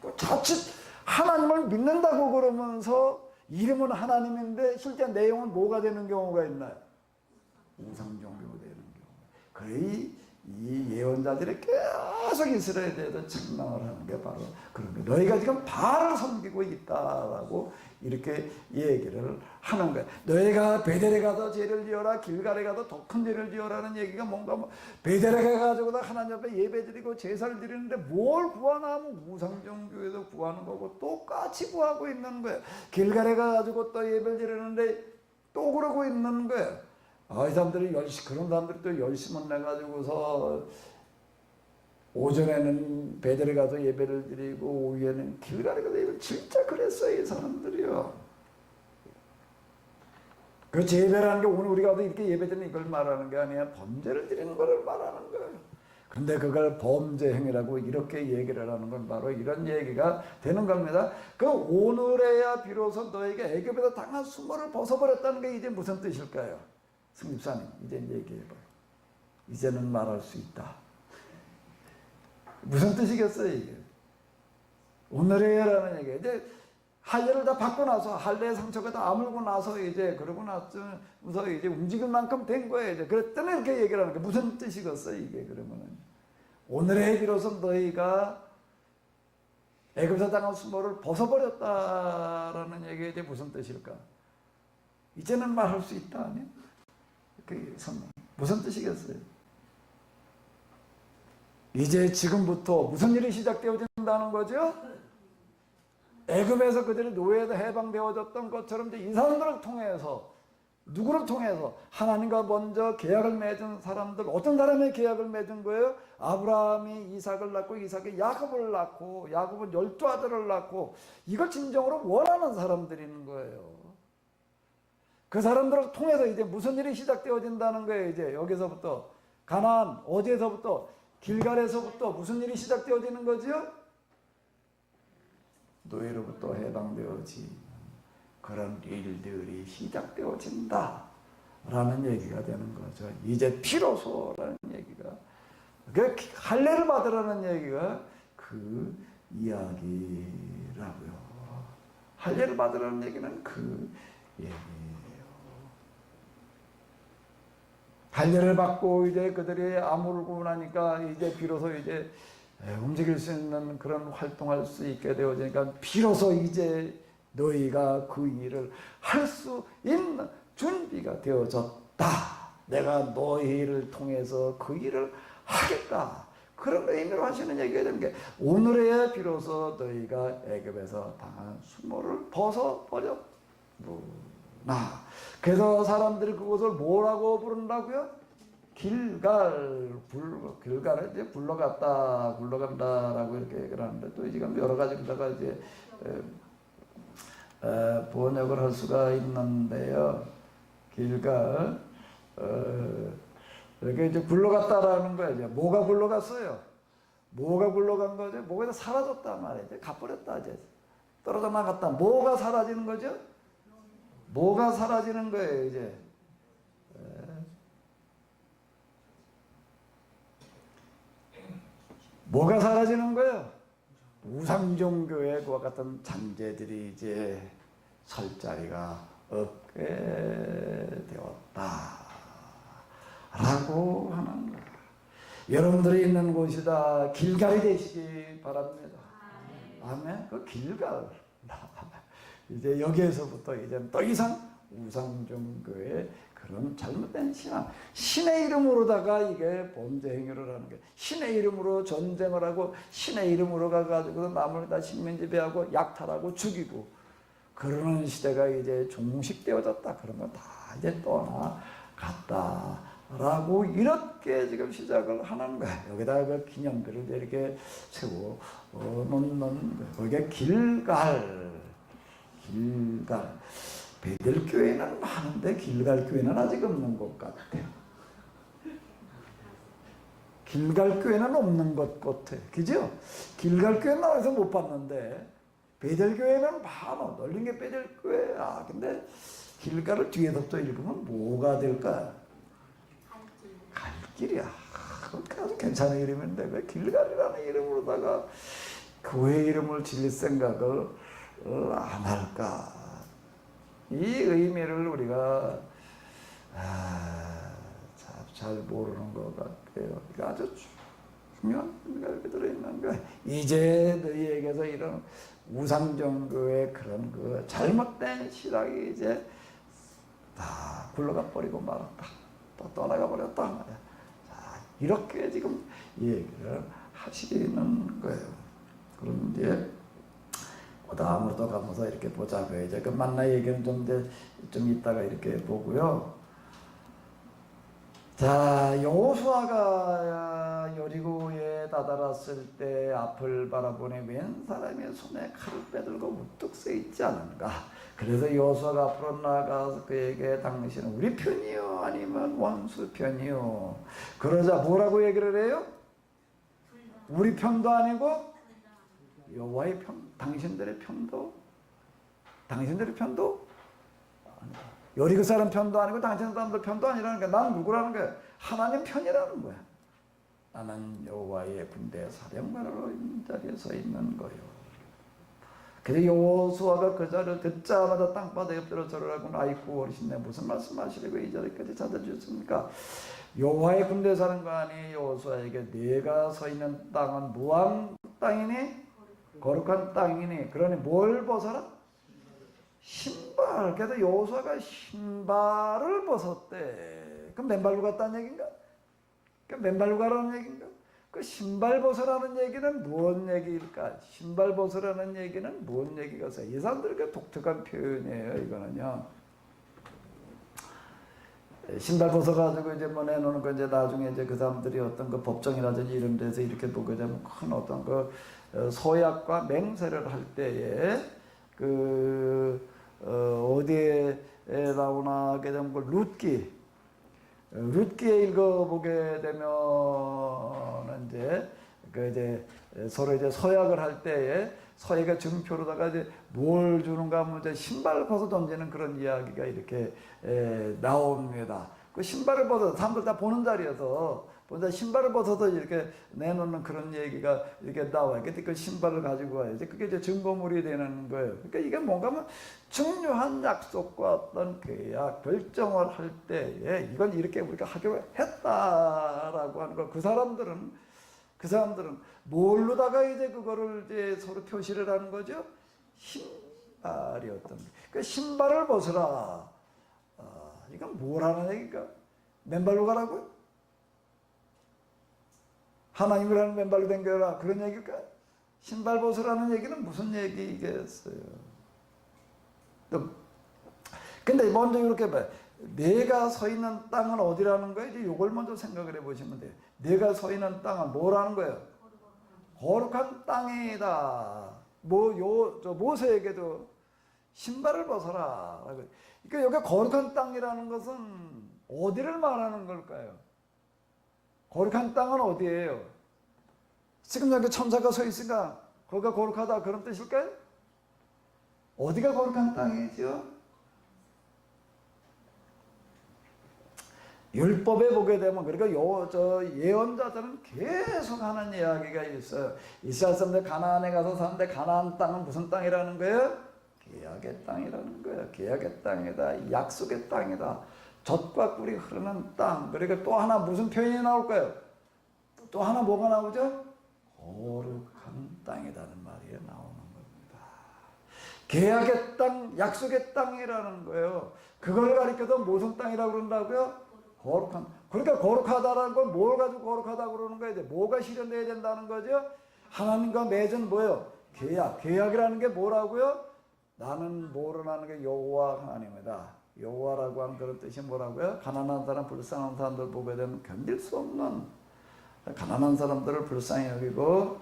거예요. 자칫 하나님을 믿는다고 그러면서 이름은 하나님인데 실제 내용은 뭐가 되는 경우가 있나요? 우상종교가 되는 경우. 그래 이 예언자들이 계속 이스라엘에 대해서 책망을 하는 게 바로 그런 거예요. 너희가 지금 바알을 섬기고 있다라고 이렇게 얘기를 하는 거예요. 너희가 베델에 가서 죄를 지어라, 길갈에 가서 더 큰 죄를 지어라는 얘기가 뭔가 베델에 가가지고 하나님 앞에 예배드리고 제사를 드리는데 뭘 구하나 하면 우상종교에서 구하는 거고 똑같이 구하고 있는 거예요. 길갈에 가가지고 또 예배를 드리는데 또 그러고 있는 거예요. 이 사람들이 그런 사람들이 또 열심을 내가지고서 오전에는 베델에 가서 예배를 드리고 오후에는 길갈에 가서 예배를 진짜 그랬어요, 이 사람들이요. 그 예배라는 게 오늘 우리가 이렇게 예배드리는 이걸 말하는 게 아니야. 범죄를 드리는 것을 말하는 거예요. 근데 그걸 범죄 행위라고 이렇게 얘기를 하는 건 바로 이런 얘기가 되는 겁니다. 그 오늘에야 비로소 너에게 애굽에서 당한 수모를 벗어버렸다는 게 이제 무슨 뜻일까요? 승집사님, 이제 얘기해봐요. 이제는 말할 수 있다. 무슨 뜻이겠어요, 이게? 오늘에라는 얘기예요. 이제 할례를 다 받고 나서, 할례의 상처가 다 아물고 나서, 이제, 그러고 나서 이제 움직일 만큼 된 거예요. 이제. 그랬더니 이렇게 얘기를 하는 게 무슨 뜻이겠어요, 이게, 그러면은. 오늘에 비로소 너희가 애굽에서 당한 수모를 벗어버렸다라는 얘기에 이제 무슨 뜻일까? 이제는 말할 수 있다, 아니에요? 그 선언. 무슨 뜻이겠어요? 이제 지금부터 무슨 일이 시작되어진다는 거죠? 애굽에서 그들이 노예에서 해방되어졌던 것처럼 이제 이 사람들을 통해서 누구를 통해서? 하나님과 먼저 계약을 맺은 사람들. 어떤 사람의 계약을 맺은 거예요? 아브라함이 이삭을 낳고 이삭이 야곱을 낳고 야곱은 12아들을 낳고 이걸 진정으로 원하는 사람들이 있는 거예요. 그 사람들을 통해서 이제 무슨 일이 시작되어진다는 거예요. 이제 여기서부터 가나안 어디에서부터 길갈에서부터 무슨 일이 시작되어지는 거지요? 노예로부터 해방되어지 그런 일들이 시작되어진다 라는 얘기가 되는 거죠. 이제 비로소라는 얘기가 그 할례를 받으라는 얘기가 그 이야기라고요. 할례를 받으라는 얘기는 그 얘기예요. 할례를 받고 이제 그들이 아물고 나니까 이제 비로소 이제 움직일 수 있는 그런 활동할 수 있게 되어지니까 비로소 이제 너희가 그 일을 할 수 있는 준비가 되어졌다. 내가 너희를 통해서 그 일을 하겠다. 그런 의미로 하시는 얘기가 되는 게 오늘에야 비로소 너희가 애굽에서 당한 수모를 벗어버렸구나. 그래서 사람들이 그곳을 뭐라고 부른다고요? 길갈을 이제 굴러간다라고 이렇게 얘기를 하는데 또 지금 여러 가지로다가 이제 번역을 할 수가 있는데요. 길갈 이렇게 이제 굴러갔다라는 거예요. 이제 뭐가 굴러갔어요? 뭐가 굴러간 거죠? 뭐가 사라졌단 말이에요. 이제 가버렸다. 이제 떨어져 나갔다. 뭐가 사라지는 거죠? 뭐가 사라지는 거예요. 이제 뭐가 사라지는 거예요? 우상종교의 그와 같은 잔재들이 이제 설 자리가 없게 되었다 라고 하는 거예요. 여러분들이 있는 곳이다 길갈이 되시기 바랍니다. 아멘. 그 길갈 이제 여기에서부터 이제 더 이상 우상종교의 그런 잘못된 신앙, 신의 이름으로다가 이게 범죄 행위를 하는 게 신의 이름으로 전쟁을 하고 신의 이름으로 가가지고 남을 다 식민지배하고 약탈하고 죽이고 그러는 시대가 이제 종식되어졌다. 그런 건 다 이제 떠나갔다라고 이렇게 지금 시작을 하는 거예요. 여기다가 그 기념비를 이렇게 세워 놓는 거예요. 그게 길갈. 베델교회는 많은데 길갈교회는 아직 없는 것 같아요. 길갈교회는 없는 것 같아요. 그죠? 길갈교회는 나와서 못 봤는데 베델교회는 많아. 널린 게 베델교회야. 근데 길갈을 뒤에서부터 읽으면 뭐가 될까? 갈 길이야. 아주 괜찮은 이름인데 왜 길갈이라는 이름으로다가 교회 이름을 지을 생각을 안 할까? 이 의미를 우리가 잘 모르는 것 같아요. 아주 중요한 의미가 이렇게 들어있는 거예요. 이제 너희에게서 이런 우상종교의 그런 그 잘못된 신앙이 이제 다 굴러가 버리고 말았다. 또 떠나가 버렸다. 자, 이렇게 지금 얘기를 하시는 거예요. 그런데 다음으로 또 가면서 이렇게 보자고요. 이제 그 만나 얘기는 좀 이따가 이렇게 보고요. 자, 여호수아가 여리고에 다다랐을 때 앞을 바라보니 웬 사람이 손에 칼을 빼들고 우뚝 서 있지 않은가. 그래서 여호수아가 앞으로 나아가서 그에게 당신은 우리 편이요 아니면 원수 편이요. 그러자 뭐라고 얘기를 해요? 우리 편도 아니고 여호와의 편, 당신들의 편도 아니다. 여리고 사람 편도 아니고 당신 사람들 편도 아니라는 거야. 나는 누구라는 거야? 하나님 편이라는 거야. 나는 여호와의 군대 사령관으로 있는 자리에 서 있는 거요. 그래서 여호수아가 그 자를 듣자마자 땅바닥에 엎드려 절하고 아이고 어르신네 무슨 말씀하시려고 이 자리까지 찾아주셨습니까? 여호와의 군대 사령관이 여호수아에게 네가 서 있는 땅은 무한 땅이니 거룩한 땅이니 그러니 뭘 벗어라? 신발. 그래서 여호수아가 신발을 벗었대. 그럼 맨발로 갔다는 얘기인가? 그 맨발로 가라는 얘기인가? 그 신발 벗으라는 얘기는 무슨 얘기일까? 신발 벗으라는 얘기는 무슨 얘기가 있어요? 이 사람들에게 독특한 표현이에요. 이거는요. 신발 벗어가지고 이제 뭐 내놓는 거 이제 나중에 이제 그 사람들이 어떤 그 법정이라든지 이런 데서 이렇게 보게 되면 큰 어떤 그 서약과 맹세를 할 때에 어디에 나오나 하게 되면 그 룻기에 읽어보게 되면 이제 서로 이제 서약을 할 때에 서약의 증표로다가 이제 뭘 주는가 하면 이제 신발을 벗어 던지는 그런 이야기가 이렇게 나옵니다. 그 신발을 벗어 사람들 다 보는 자리에서 보다 신발을 벗어서 이렇게 내놓는 그런 얘기가 이렇게 나와요. 그때 그 신발을 가지고 와야지. 그게 이제 증거물이 되는 거예요. 그러니까 이게 뭔가 하면 중요한 약속과 어떤 계약, 결정을 할 때에 이건 이렇게 우리가 하기로 했다라고 하는 걸 그 사람들은 뭘로다가 이제 그거를 이제 서로 표시를 하는 거죠? 신발이었던 거예요. 그 신발을 벗으라. 이건 뭘 하는 얘기인가? 맨발로 가라고요? 하나님을 하는 맨발로 댕겨라 그런 얘기일까? 신발 벗으라는 얘기는 무슨 얘기겠어요? 근데 먼저 이렇게 봐요. 내가 서 있는 땅은 어디라는 거예요? 이제 이걸 먼저 생각을 해보시면 돼요. 내가 서 있는 땅은 뭐라는 거예요? 거룩한 땅이다. 모세에게도 신발을 벗어라. 그러니까 여기 거룩한 땅이라는 것은 어디를 말하는 걸까요? 거룩한 땅은 어디예요? 지금 여기 천사가 서 있으니까 거기가 거룩하다 그런 뜻일까요? 어디가 거룩한 땅이죠? 율법에 보게 되면 그러니까 예언자들은 계속 하는 이야기가 있어요. 이스라엘 사람들 가나안에 가서 사는데 가나안 땅은 무슨 땅이라는 거예요? 계약의 땅이라는 거예요. 계약의 땅이다. 약속의 땅이다. 젖과 꿀이 흐르는 땅. 그러니까 또 하나 무슨 표현이 나올까요? 또 하나 뭐가 나오죠? 거룩한 땅이라는 말이 나오는 겁니다. 계약의 땅, 약속의 땅이라는 거예요. 그걸 가리켜서 무슨 땅이라고 그런다고요? 거룩한. 그러니까 거룩하다라는 건 뭘 가지고 거룩하다고 그러는 거예요? 뭐가 실현돼야 된다는 거죠? 하나님과 맺은 뭐예요? 계약. 계약이라는 게 뭐라고요? 나는 모르는 게 여호와 하나님이다. 여호와라고 하는 그런 뜻이 뭐라고요? 가난한 사람, 불쌍한 사람들 보게 되면 견딜 수 없는 가난한 사람들을 불쌍히 여기고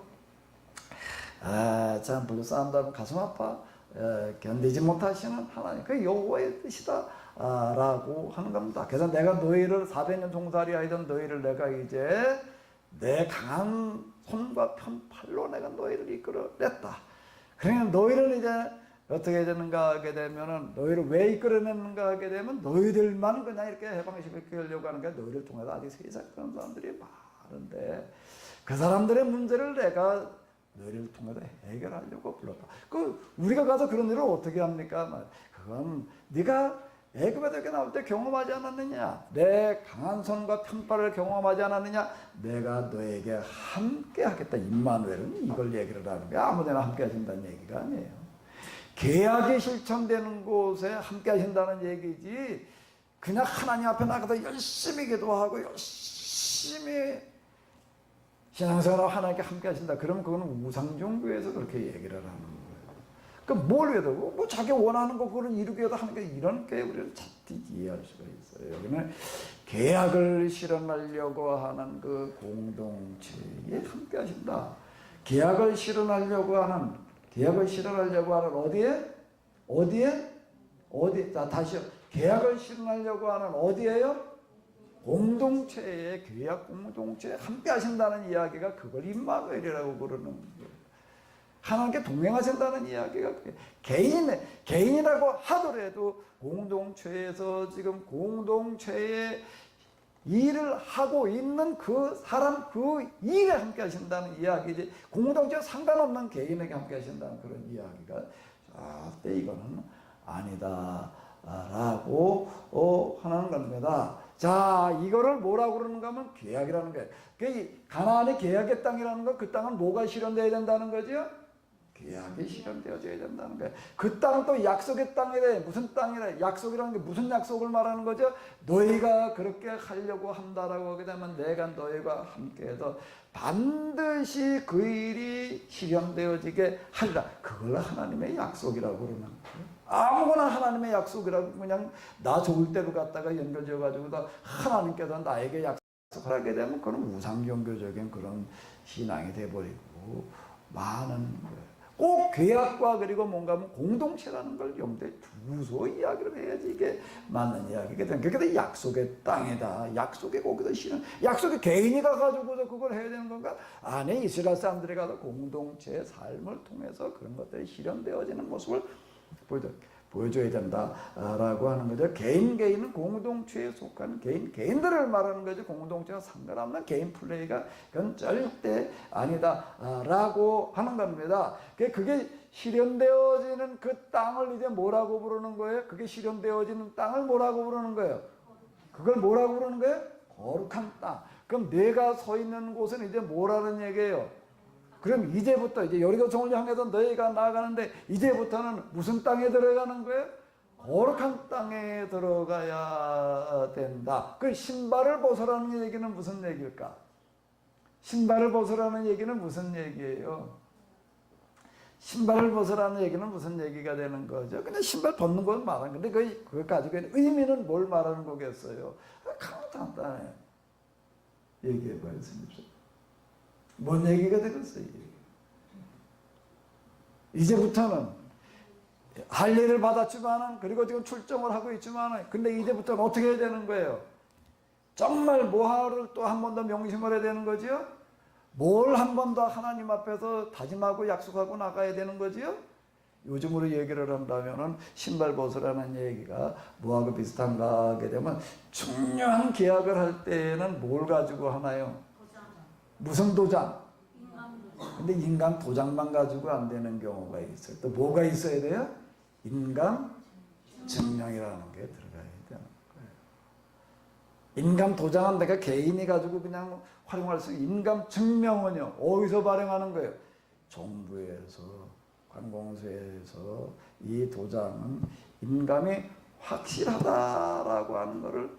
참 불쌍한 사람 가슴 아파 견디지 못하시는 하나님 그 여호와의 뜻이다 라고 하는 겁니다. 그래서 내가 너희를 400년 종살이 하던 너희를 내가 이제 내 강한 손과 편팔로 내가 너희를 이끌어냈다. 그러니까 너희를 이제 어떻게 되는가 하게 되면은 너희를 왜 이끌어내는가 하게 되면 너희들만 그냥 이렇게 해방시키려고 하는 게 너희를 통해서 아직 세상 그런 사람들이 많은데 그 사람들의 문제를 내가 너희를 통해서 해결하려고 불렀다. 우리가 가서 그런 일을 어떻게 합니까? 그건 네가 애굽에서 이렇게 나올 때 경험하지 않았느냐? 내 강한 손과 편팔을 경험하지 않았느냐? 내가 너에게 함께 하겠다. 임마누엘은 이걸 얘기를 하는 거야. 아무데나 함께 하신다는 얘기가 아니에요. 계약이 실천되는 곳에 함께 하신다는 얘기지 그냥 하나님 앞에 나가서 열심히 기도하고 열심히 신앙생활하고 하나님께 함께 하신다. 그러면 그거는 우상종교에서 그렇게 얘기를 하는 거예요. 그럼 뭘 해도 뭐 자기 원하는 거 그걸 이루기 위해서 하는 게 이런 게 우리를 자칫 이해할 수가 있어요. 여기는 계약을 실현하려고 하는 그 공동체에 함께 하신다. 계약을 실현하려고 하는 어디에? 자, 다시요. 계약을 실현하려고 하는 어디에요? 공동체에, 계약 공동체에 함께 하신다는 이야기가 그걸 임마누엘이라고 부르는 거예요. 하나님께 동행하신다는 이야기가 개인이라고 하더라도 공동체에서 지금 공동체에 일을 하고 있는 그 사람 그 일에 함께 하신다는 이야기지 공동체와 상관없는 개인에게 함께 하신다는 그런 이야기가 절대 이거는 아니다 라고 하는 겁니다. 자, 이거를 뭐라고 그러는가 하면 계약이라는 거예요. 가나안의 계약의 땅이라는 건 그 땅은 뭐가 실현돼야 된다는 거죠? 계약이 실현되어져야 된다는 거예요. 그 땅은 또 약속의 땅이래. 무슨 땅이래? 약속이라는 게 무슨 약속을 말하는 거죠? 너희가 그렇게 하려고 한다라고 하게 되면 내가 너희가 함께해서 반드시 그 일이 실현되어지게 하리라. 그걸 하나님의 약속이라고 그러는 거예요. 아무거나 하나님의 약속이라고 그냥 나 좋을 대로 갖다가 연결지어 가지고 하나님께서 나에게 약속을 하게 되면 그건 우상종교적인 그런 신앙이 돼버리고 많은 거예요. 꼭 계약과 그리고 뭔가 공동체라는 걸 염두에 두고서 이야기를 해야지 이게 맞는 이야기가 되는 거예요. 그게 약속의 땅이다. 약속의 거기서 실현. 약속의 개인이 가가지고서 그걸 해야 되는 건가? 아니, 이스라엘 사람들이 가서 공동체의 삶을 통해서 그런 것들이 실현되어지는 모습을 보여줘야 된다라고 하는 거죠. 개인은 공동체에 속한 개인들을 말하는 거죠. 공동체와 상관없는 개인 플레이가 그건 절대 아니다라고 하는 겁니다. 그게 실현되어지는 그 땅을 이제 뭐라고 부르는 거예요? 그게 실현되어지는 땅을 뭐라고 부르는 거예요? 그걸 뭐라고 부르는 거예요? 거룩한 땅. 그럼 내가 서 있는 곳은 이제 뭐라는 얘기예요? 그럼 이제부터 이제 여리고성을 향해서 너희가 나아가는데 이제부터는 무슨 땅에 들어가는 거예요? 거룩한 땅에 들어가야 된다. 그 신발을 벗으라는 얘기는 무슨 얘기일까? 신발을 벗으라는 얘기는 무슨 얘기예요? 신발을 벗으라는 얘기는 무슨 얘기가 되는 거죠? 그냥 신발 벗는 건 말하는 건데 그걸 가지고 있는 의미는 뭘 말하는 거겠어요? 간단해. 얘기해봐요, 스님. 뭔 얘기가 되겠어요? 이제부터는 할례를 받았지만은 그리고 지금 출정을 하고 있지만은 근데 이제부터는 어떻게 해야 되는 거예요? 정말 뭐하를 또 한 번 더 명심을 해야 되는 거지요? 뭘 한 번 더 하나님 앞에서 다짐하고 약속하고 나가야 되는 거지요? 요즘으로 얘기를 한다면은 신발 벗으라는 얘기가 뭐하고 비슷한가 하게 되면 중요한 계약을 할 때는 뭘 가지고 하나요? 무슨 도장? 근데 인간 도장만 가지고 안 되는 경우가 있어요. 또 뭐가 있어야 돼요? 인간 증명이라는 게 들어가야 되는 거예요. 인간 도장은 내가 개인이 가지고 그냥 활용할 수 있는 인간 증명은요. 어디서 발행하는 거예요? 정부에서, 관공서에서 이 도장은 인감이 확실하다라고 하는 것을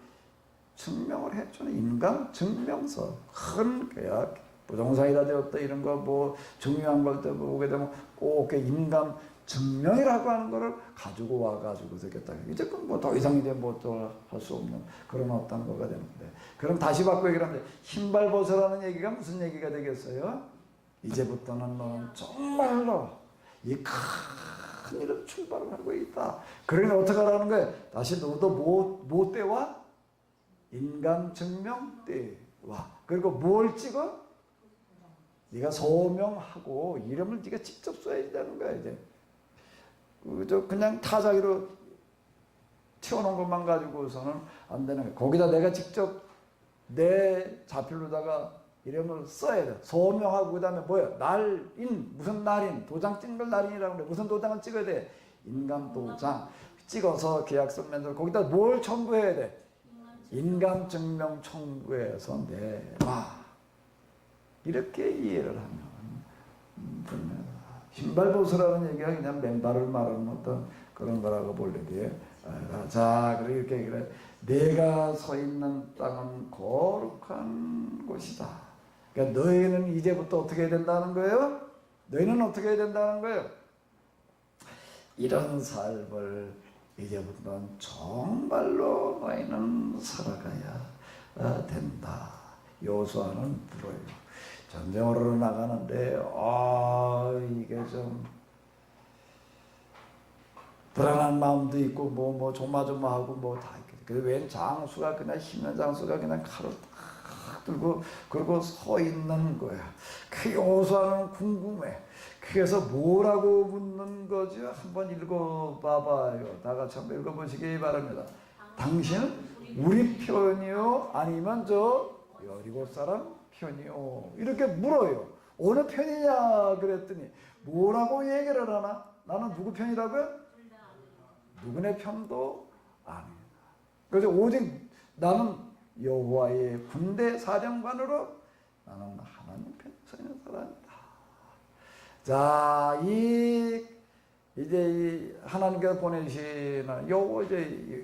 증명을 해주는 인감 증명서. 큰 계약, 부동산이라 되었다 이런 거 뭐 중요한 걸 때 보게 되면 꼭 인감 증명이라고 하는 거를 가지고 와가지고 되겠다. 이제 뭐 더 이상 이제 뭐 또 할 수 없는 그런 어떤 거가 되는데. 그럼 다시 바꿔 얘기를 하는데 신발 벗으라는 얘기가 무슨 얘기가 되겠어요? 이제부터는 너는 정말로 이 큰 일을 출발을 하고 있다. 그러니 어떻게 하라는 거예요? 다시 너도 뭐 때와? 인감 증명 때와. 그리고 뭘 찍어? 네가 소명하고 이름을 네가 직접 써야 되는 거야 이제. 그냥 타자기로 채워놓은 것만 가지고서는 안 되는 거야. 거기다 내가 직접 내 자필로다가 이름을 써야 돼. 소명하고 그 다음에 뭐야? 날인 무슨 날인 도장 찍는 걸 날인이라고 그래. 무슨 도장을 찍어야 돼? 인감 도장 찍어서 계약서 만들어 거기다 뭘 첨부해야 돼? 인감 증명 첨부해서 내와. 이렇게 이해를 하면 신발 벗으라는 얘기가 그냥 맨발을 말하는 어떤 그런 거라고 볼래게. 자, 그렇게 얘기를 해. 내가 서 있는 땅은 거룩한 곳이다. 그러니까 너희는 이제부터 어떻게 해야 된다는 거예요? 너희는 어떻게 해야 된다는 거예요? 이런 삶을 이제부터는 정말로 너희는 살아가야 된다. 요수아는 물어요. 전쟁으로 나가는데 이게 좀 불안한 마음도 있고 뭐 조마조마하고 뭐 다 있거든. 그래서 웬 장수가 그냥 힘든 장수가 그냥 칼을 탁 들고 그러고 서 있는 거야. 그 요수아는 궁금해. 그래서 뭐라고 묻는 거지? 한번 읽어봐봐요. 다 같이 한번 읽어보시기 바랍니다. 당신은 우리 편이요? 아니면 저 여리고 사람 편이요? 이렇게 물어요. 어느 편이냐 그랬더니 뭐라고 얘기를 하나? 나는 누구 편이라고요? 누구네 편도 아니다. 그래서 오직 나는 여호와의 군대 사령관으로 나는 하나님 편에 서 있는 사람이다. 자, 이제 이 하나님께서 보내시는 요거 이제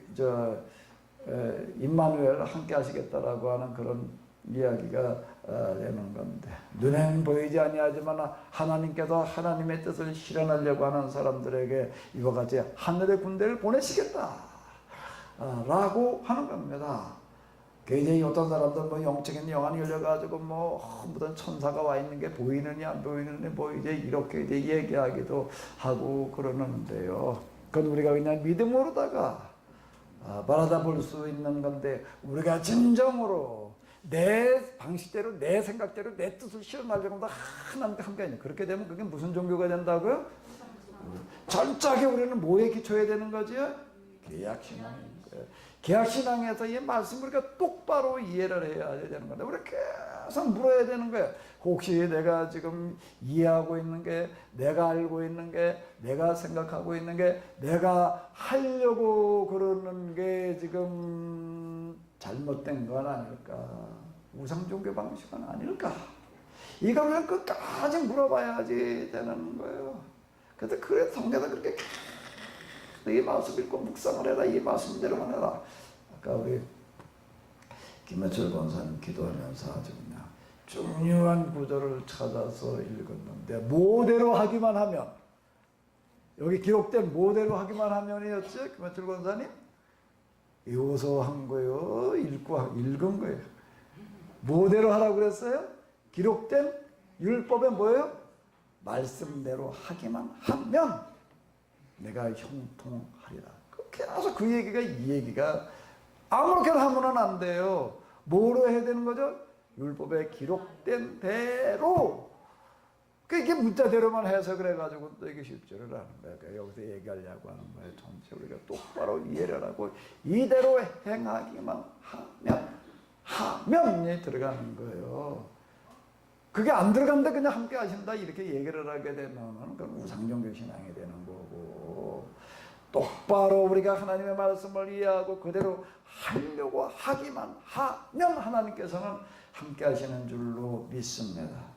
임마누엘 함께 하시겠다라고 하는 그런 이야기가 되는 건데, 눈에는 보이지 아니하지만 하나님께서 하나님의 뜻을 실현하려고 하는 사람들에게 이와 같이 하늘의 군대를 보내시겠다 라고 하는 겁니다. 이제 어떤 사람들 뭐 영적인 영안이 열려가지고 무슨 천사가 와 있는 게 보이느냐 안 보이느냐 이제 이렇게 이제 얘기하기도 하고 그러는데요. 그건 우리가 그냥 믿음으로다가 바라다 볼 수 있는 건데, 우리가 진정으로 내 방식대로 내 생각대로 내 뜻을 실현하려고 하나님과 함께 하냐, 그렇게 되면 그게 무슨 종교가 된다고요? 철저하게 우리는 뭐에 기초해야 되는 거지? 계약신앙인 거예요. 계약신앙에서 이 말씀을 우리가 똑바로 이해를 해야 되는 건데, 우리가 계속 물어야 되는 거예요. 혹시 내가 지금 이해하고 있는 게, 내가 알고 있는 게, 내가 생각하고 있는 게, 내가 하려고 그러는 게 지금 잘못된 건 아닐까? 우상종교 방식은 아닐까? 이걸 끝까지 물어봐야지 되는 거예요. 그래서 성경에서 그렇게 이 말씀 읽고 묵상을 해라, 이 말씀대로만 해라. 아까 우리 김현철 권사님 기도하면서 아주 그냥 중요한 구절을 찾아서 읽었는데, 뭐대로 하기만 하면, 여기 기록된 뭐대로 하기만 하면이었죠? 김현철 권사님? 요소한 거예요? 읽은 거예요? 뭐대로 하라고 그랬어요? 기록된 율법에 뭐예요? 말씀대로 하기만 하면 내가 형통하리라. 계속 그 얘기가, 이 얘기가 아무렇게나 하면은 안 돼요. 뭐로 해야 되는 거죠? 율법에 기록된 대로. 이게 문자대로만 해석을 해가지고 또 이게 쉽지를 않은 거예요. 여기서 얘기하려고 하는 거예요. 전체 우리가 똑바로 이해를 하고 이대로 행하기만 하면이 들어가는 거예요. 그게 안 들어간다 그냥 함께 하신다 이렇게 얘기를 하게 되면 그건 우상종교 신앙이 되는 거고, 똑바로 우리가 하나님의 말씀을 이해하고 그대로 하려고 하기만 하면 하나님께서는 함께 하시는 줄로 믿습니다.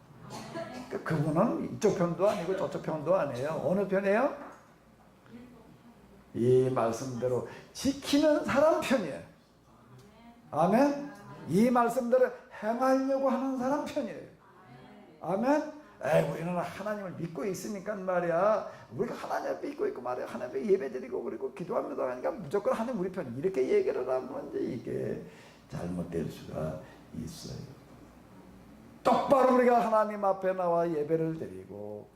그분은 이쪽 편도 아니고 저쪽 편도 아니에요. 어느 편이에요? 이 말씀대로 지키는 사람 편이에요. 아멘? 이 말씀대로 행하려고 하는 사람 편이에요. 아멘? 우리는 하나님을 믿고 있으니까 말이야. 우리가 하나님을 믿고 있고 말이야. 하나님께 예배드리고 그리고 기도합니다 하니까 무조건 하나님 우리 편. 이렇게 얘기를 하면 이제 이게 잘못될 수가 있어요. 똑바로 우리가 하나님 앞에 나와 예배를 드리고,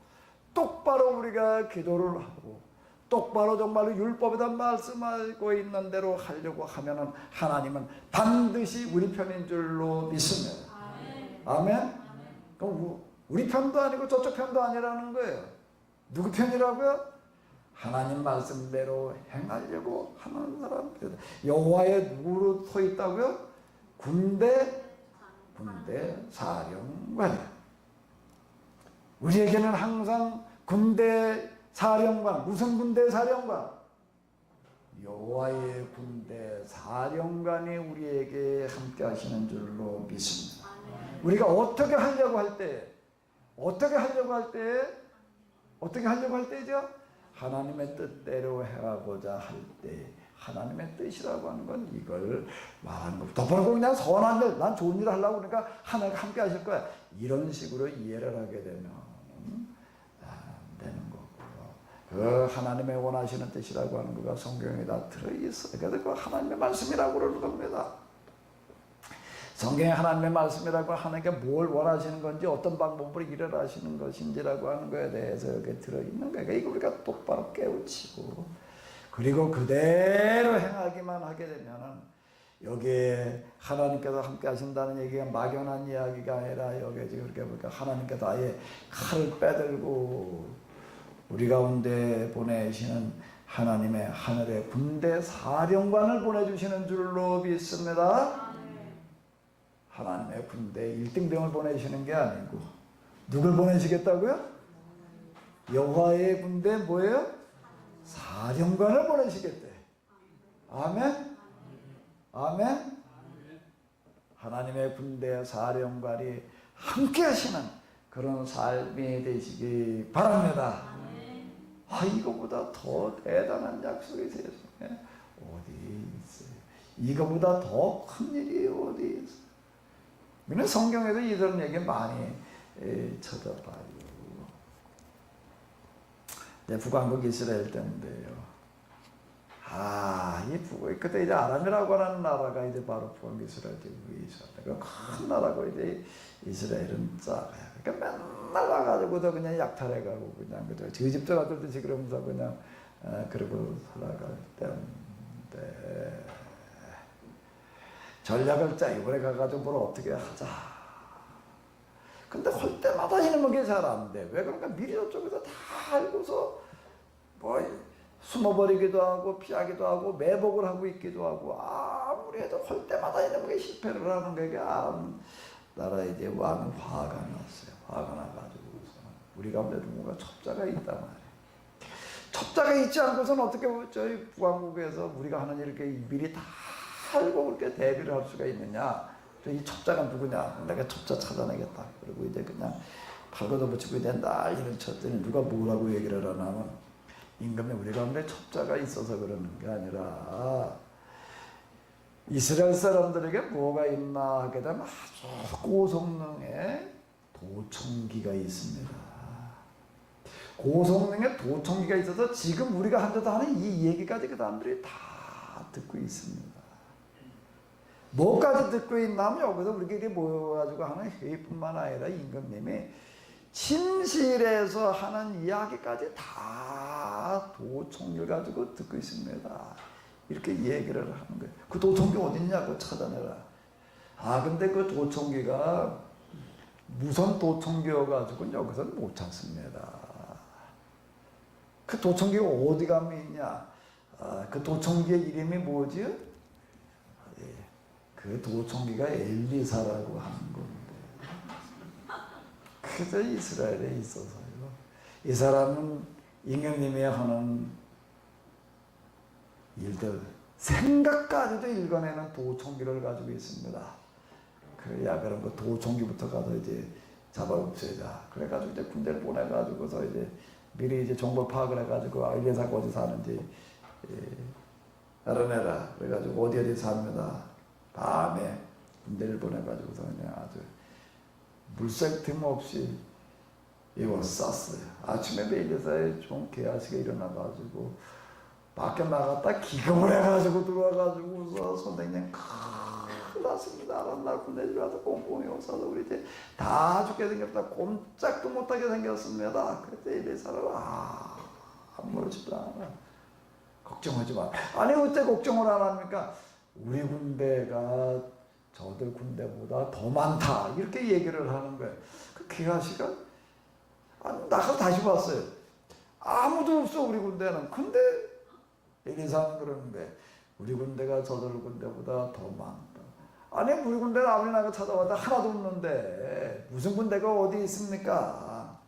똑바로 우리가 기도를 하고, 똑바로 정말로 율법에다 말씀하고 있는 대로 하려고 하면은 하나님은 반드시 우리 편인 줄로 믿습니다. 아멘? 그럼 우리 편도 아니고 저쪽 편도 아니라는 거예요. 누구 편이라고요? 하나님 말씀대로 행하려고 하는 사람 편. 여호와의 누구로 서 있다고요? 군대 사령관. 우리에게는 항상 군대 사령관, 무슨 군대 사령관? 여호와의 군대 사령관이 우리에게 함께 하시는 줄로 믿습니다. 우리가 어떻게 하려고 할 때죠? 하나님의 뜻대로 해가고자 할 때, 하나님의 뜻이라고 하는 건 이걸 말하는 겁니다. 덮어놓고 그냥 선한 일, 난 좋은 일을 하려고 그러니까 하나님 함께 하실 거야. 이런 식으로 이해를 하게 되면 안 되는 거고요. 그 하나님의 원하시는 뜻이라고 하는 거가 성경에 다 들어있어요. 그래서 그 하나님의 말씀이라고 그러는 겁니다. 성경에 하나님의 말씀이라고 하는 게 뭘 원하시는 건지, 어떤 방법으로 일을 하시는 것인지라고 하는 거에 대해서 여기 들어있는 거예요. 이거 우리가 똑바로 깨우치고 그리고 그대로 행하기만 하게 되면은, 여기에 하나님께서 함께 하신다는 얘기가 막연한 이야기가 아니라, 여기에 지금 그렇게 보니까 하나님께서 아예 칼을 빼들고 우리 가운데 보내시는 하나님의 하늘의 군대 사령관을 보내주시는 줄로 믿습니다. 하나님의 군대 1등병을 보내시는 게 아니고 누굴 보내시겠다고요? 여호와의 군대 뭐예요? 사령관을 보내시겠대. 아멘? 아멘? 하나님의 군대 사령관이 함께 하시는 그런 삶이 되시기 바랍니다. 이거보다 더 대단한 약속이 세상에 어디 있어요? 이거보다 더 큰 일이 어디 있어요? 우리는 성경에도 이런 얘기 많이 쳐다봐요. 북왕국 이스라엘 때인데요. 그때 이제 아람이라고 하는 나라가 이제 바로 북왕국 이스라엘 위에 있었는데, 큰 나라고 이제 이스라엘은 작아요. 그러니까 맨날 와가지고도 그냥 약탈해가고 그냥 그저 저집도 가듯이 그러면서 그냥 그러고 살아갈 때인데, 전략을 짜 이번에 가가지고 뭘 어떻게 하자. 근데 할 때마다 이놈은 게 잘 안 돼. 왜 그런가? 미리 저쪽에서 다 알고서 뭐 숨어버리기도 하고 피하기도 하고 매복을 하고 있기도 하고, 아무리 해도 할 때마다 이놈은 게 실패를 하는 거게 나라 이제 왕은 화가 났어요. 화가 나가지고 우리 가운데 누군가 첩자가 있단 말이에요. 첩자가 있지 않고서는 어떻게 저희 북왕국에서 우리가 하는 일을 이렇게 미리 다 알고 그렇게 대비를 할 수가 있느냐. 이 첩자가 누구냐. 내가 첩자 찾아내겠다. 그리고 이제 그냥 팔고도 붙이고 이제 난리를 쳤더니 누가 뭐라고 얘기를 하냐면, 임금님 우리 가운데 첩자가 있어서 그러는 게 아니라 이스라엘 사람들에게 뭐가 있나 하게 되면 아주 고성능의 도청기가 있습니다. 고성능의 도청기가 있어서 지금 우리가 한데도 하는 이 얘기까지 그 사람들이 다 듣고 있습니다. 뭐까지 듣고 있나면 여기서 우리끼리 모여가지고 하는 회의뿐만 아니라 임금님이 침실에서 하는 이야기까지 다 도청기를 가지고 듣고 있습니다. 이렇게 얘기를 하는 거예요. 그 도청기 어딨냐고 찾아내라. 근데 그 도청기가 무선 도청기여가지고 여기서는 못 찾습니다. 그 도청기가 어디 가면 있냐? 그 도청기의 이름이 뭐지? 그 도청기가 엘리사라고 하는 건데, 그저 이스라엘에 있어서요. 이 사람은 임금님이 하는 일들 생각까지도 읽어내는 도청기를 가지고 있습니다. 그런 거 도청기부터 가서 이제 잡아 없애자. 그래가지고 이제 군대를 보내가지고서 이제 미리 이제 정보 파악을 해가지고 엘리사가 어디 사는지 알아내라. 그래가지고 어디 삽니다. 밤에 군대를 보내가지고서 그냥 아주 물색 틈 없이 쌌어요. 아침에 엘리사의 종 게하시가 일어나가지고 밖에 나갔다 기겁을 해가지고 들어와가지고서 선생님 큰일 났습니다. 날 군대에 와서 꽁꽁이 옷사서 우리 이제 다 죽게 생겼다. 꼼짝도 못하게 생겼습니다. 그때 엘리사를 아무렇지도 않아. 걱정하지 마. 아니 어째 걱정을 안 합니까? 우리 군대가 저들 군대보다 더 많다. 이렇게 얘기를 하는 거예요. 그 게하시가 나가서 다시 봤어요. 아무도 없어 우리 군대는. 근데 엘리사는 그러는데 우리 군대가 저들 군대보다 더 많다. 아니 우리 군대는 아무리 나가 찾아봤다 하나도 없는데 무슨 군대가 어디 있습니까?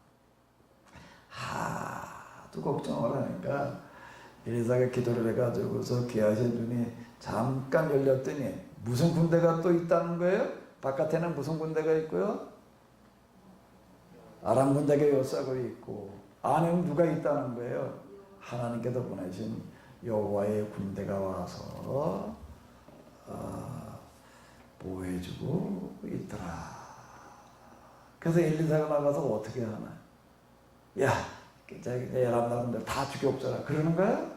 하도 걱정을 하니까 엘리사가 기도를 해가지고서 게하시의 눈이 잠깐 열렸더니 무슨 군대가 또 있다는 거예요? 바깥에는 무슨 군대가 있고요? 아람 군대가 요싹을 있고 안에는 누가 있다는 거예요? 하나님께서 보내신 여호와의 군대가 와서 보호해주고 있더라. 그래서 엘리사가 나가서 어떻게 하나? 야, 아람 나라분들 다 죽여없잖아. 그러는 거야?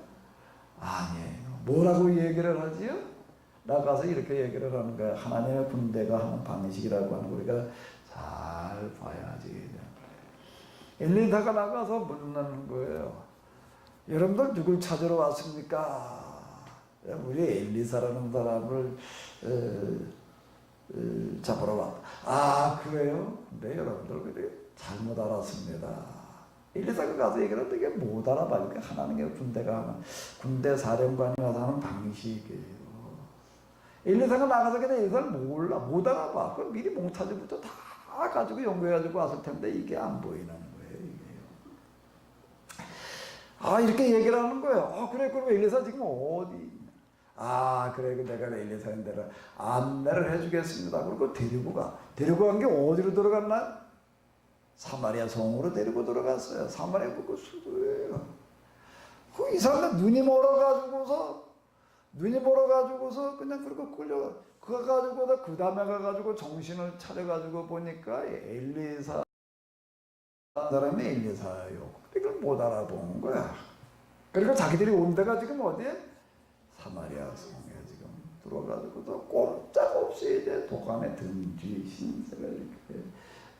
아니에요. 뭐라고 얘기를 하지요? 나가서 이렇게 얘기를 하는 거야. 하나님의 군대가 하는 방식이라고 하는 거 우리가 잘 봐야지. 엘리사가 나가서 묻는 거예요. 여러분들 누굴 찾으러 왔습니까? 우리 엘리사라는 사람을 잡으러 왔다. 그래요? 네, 여러분들 그래 잘못 알았습니다. 엘리사가 가서 얘기를 하는데 이게 못 알아봐요. 하나님의 군대가 하는 군대 사령관이 와서 하는 방식이에요. 엘리사가 나가서 그냥 엘리사를 몰라, 못 알아봐. 그럼 미리 몽타주부터 다 가지고 연구해가지고 왔을 텐데 이게 안 보이는 거예요. 이게요. 이렇게 얘기를 하는 거예요. 그래, 그럼 엘리사 지금 어디 있냐? 그래, 내가 엘리사인데 안내를 해주겠습니다. 그리고 데리고 가. 데리고 간 게 어디로 들어갔나? 사마리아 성으로 데리고 들어갔어요. 사마리아 그 수도예요. 이 사람들 눈이 멀어가지고서 그냥 그렇게 끌려 그거 가지고 그 다음에 가가지고 정신을 차려가지고 보니까 엘리사 사람이 엘리사요. 이걸 못 알아본 거야. 그리고 자기들이 온 데가 지금 어디에? 사마리아 성에 지금 들어가지고서 꼼짝없이 이제 독감에 든지 신세가 이렇게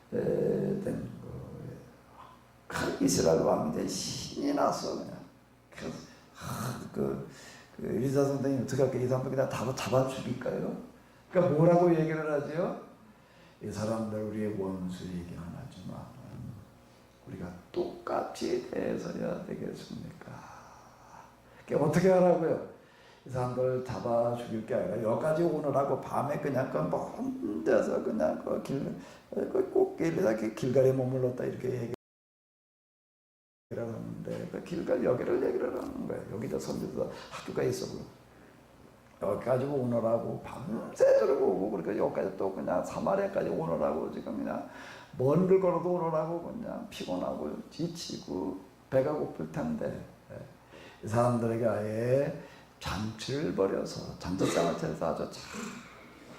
된 거예요. 이스라엘 왕이 이제 신이 났어 그냥. 그 의사 선생님 어떻게 할까? 이 사람들 그냥 다 잡아 죽일까요? 그러니까 뭐라고 얘기를 하죠? 이 사람들 우리의 원수이긴 하지만 우리가 똑같이 대해서야 되겠습니까? 그러니까 어떻게 하라고요? 이 사람들 잡아 죽일 게 아니라 여기까지 오느라고 밤에 그냥 먼 데서 그냥 그 꽃길에다 길가에 머물렀다 이렇게 얘기를 하는데 그 길갈 여기를 얘기를 하는 거예요. 여기다 선교사 학교가 있어. 여기까지 오느라고 밤새 저러고 오고 그러니까 여기까지 또 그냥 사마리아까지 오느라고 지금 그냥 먼 길 걸어도 오느라고 그냥 피곤하고 지치고 배가 고플 텐데 이 사람들에게 아예 잔치를 벌여서 잔치상을 차려서 아주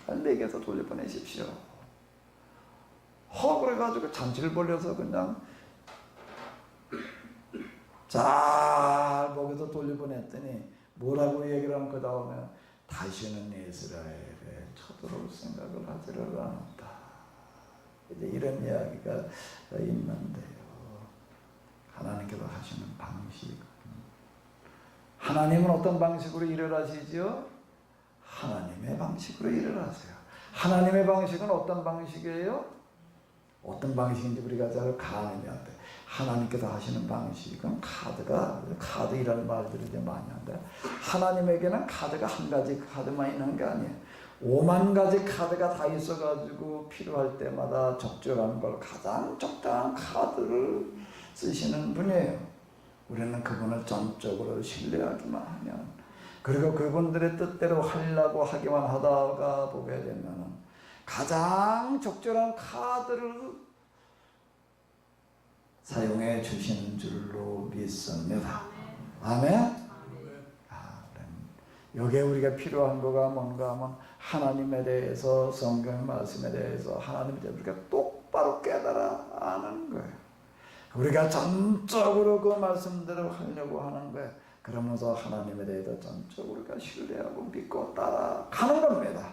잘 내게서 돌려보내십시오. 그래가지고 잔치를 벌여서 그냥 잘 먹여서 돌려보냈더니 뭐라고 얘기를 하면 그 다음에 다시는 이스라엘에 쳐들어올 생각을 하지를 않았다. 이제 이런 이야기가 있는데요. 하나님께서 하시는 방식. 하나님은 어떤 방식으로 일을 하시죠? 하나님의 방식으로 일을 하세요. 하나님의 방식은 어떤 방식이에요? 어떤 방식인지 우리가 잘 가늠이 안 돼. 하나님께서 하시는 방식은 카드이라는 말들을 이제 많이 하는데 하나님에게는 카드가 한 가지 카드만 있는 게 아니에요. 5만 가지 카드가 다 있어가지고 필요할 때마다 적절한 걸 가장 적당한 카드를 쓰시는 분이에요. 우리는 그분을 전적으로 신뢰하기만 하면 그리고 그분들의 뜻대로 하려고 하기만 하다가 보게 되면 가장 적절한 카드를 사용해 주시는 줄로 믿습니다. 아멘? 여기에 우리가 필요한 거가 뭔가 하면 하나님에 대해서 성경 말씀에 대해서 하나님에 대해서 우리가 똑바로 깨달아 아는 거예요. 우리가 전적으로 그 말씀대로 하려고 하는 거예요. 그러면서 하나님에 대해서 전적으로 우리가 신뢰하고 믿고 따라가는 겁니다.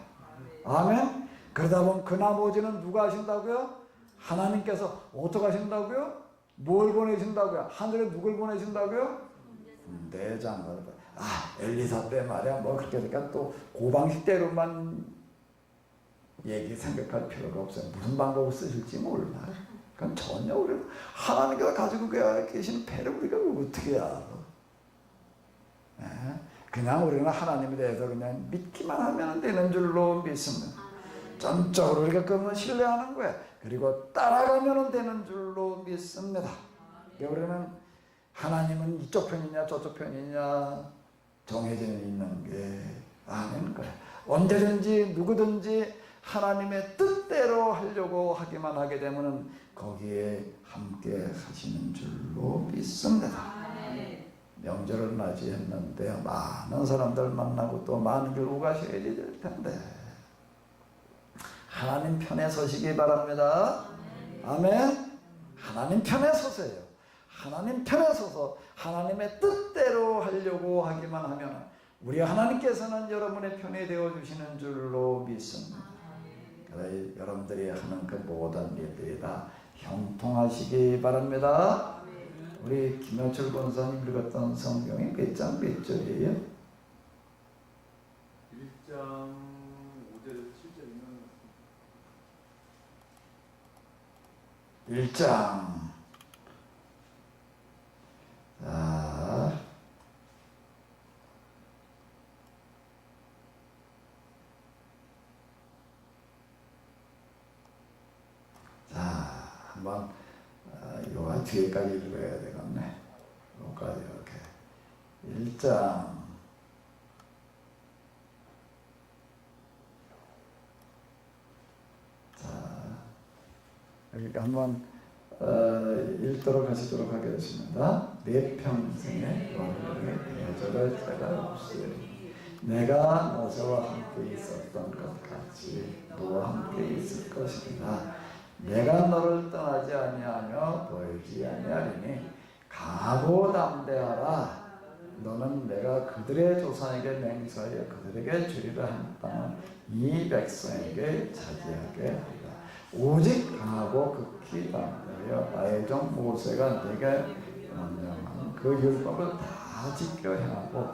아멘? 그러다 보면 그 나머지는 누가 하신다고요? 하나님께서 어떻게 하신다고요? 뭘 보내신다고요? 하늘에 누굴 보내신다고요? 내장을. 엘리사 때 말이야 뭐 그렇게 되니까 또 고방식대로만 생각할 필요가 없어요. 무슨 방법을 쓰실지 몰라요. 그건 전혀 우리는 하나님께서 가지고 계신 배를 우리가 어떻게 알아? 그냥 우리는 하나님에 대해서 그냥 믿기만 하면 되는 줄로 믿습니다. 전적으로 우리가 그분을 신뢰하는 거예요. 그리고 따라가면 되는 줄로 믿습니다. 우리는 하나님은 이쪽 편이냐 저쪽 편이냐 정해져 있는 게 아닌 거예요. 언제든지 누구든지 하나님의 뜻대로 하려고 하기만 하게 되면 거기에 함께 하시는 줄로 믿습니다. 명절을 맞이했는데 많은 사람들 만나고 또 많은 길 오가셔야 될 텐데 하나님 편에 서시기 바랍니다. 아멘. 하나님 편에 서세요. 하나님 편에 서서 하나님의 뜻대로 하려고 하기만 하면 우리 하나님께서는 여러분의 편이 되어주시는 줄로 믿습니다. 그래, 여러분들이 하는 그 모든 일들이 다 형통하시기 바랍니다. 우리 김현철 권사님 읽었던 성경이 몇 장 몇 절이에요? 1장 5절에서 7절이면 1장. 자, 한번 요 뒤에까지 읽어야 되겠네. 요까지 이렇게 1장. 자, 여기 한번 읽도록 하시도록 하겠습니다. 내 평생에 너를 대적할 자가 없으리. 내가 모세와 함께 있었던 것 같이 너와 함께 있을 것이니라. 내가 너를 떠나지 아니하며 버리지 아니하리니 강하고 담대하라. 너는 내가 그들의 조상에게 맹세하여 그들에게 주리라 한 땅을 이 백성에게 차지하게 하리라. 오직 강하고 극히 담대하여 나의 종 모세가 내게 명령한 그 율법을 다 지켜 행하고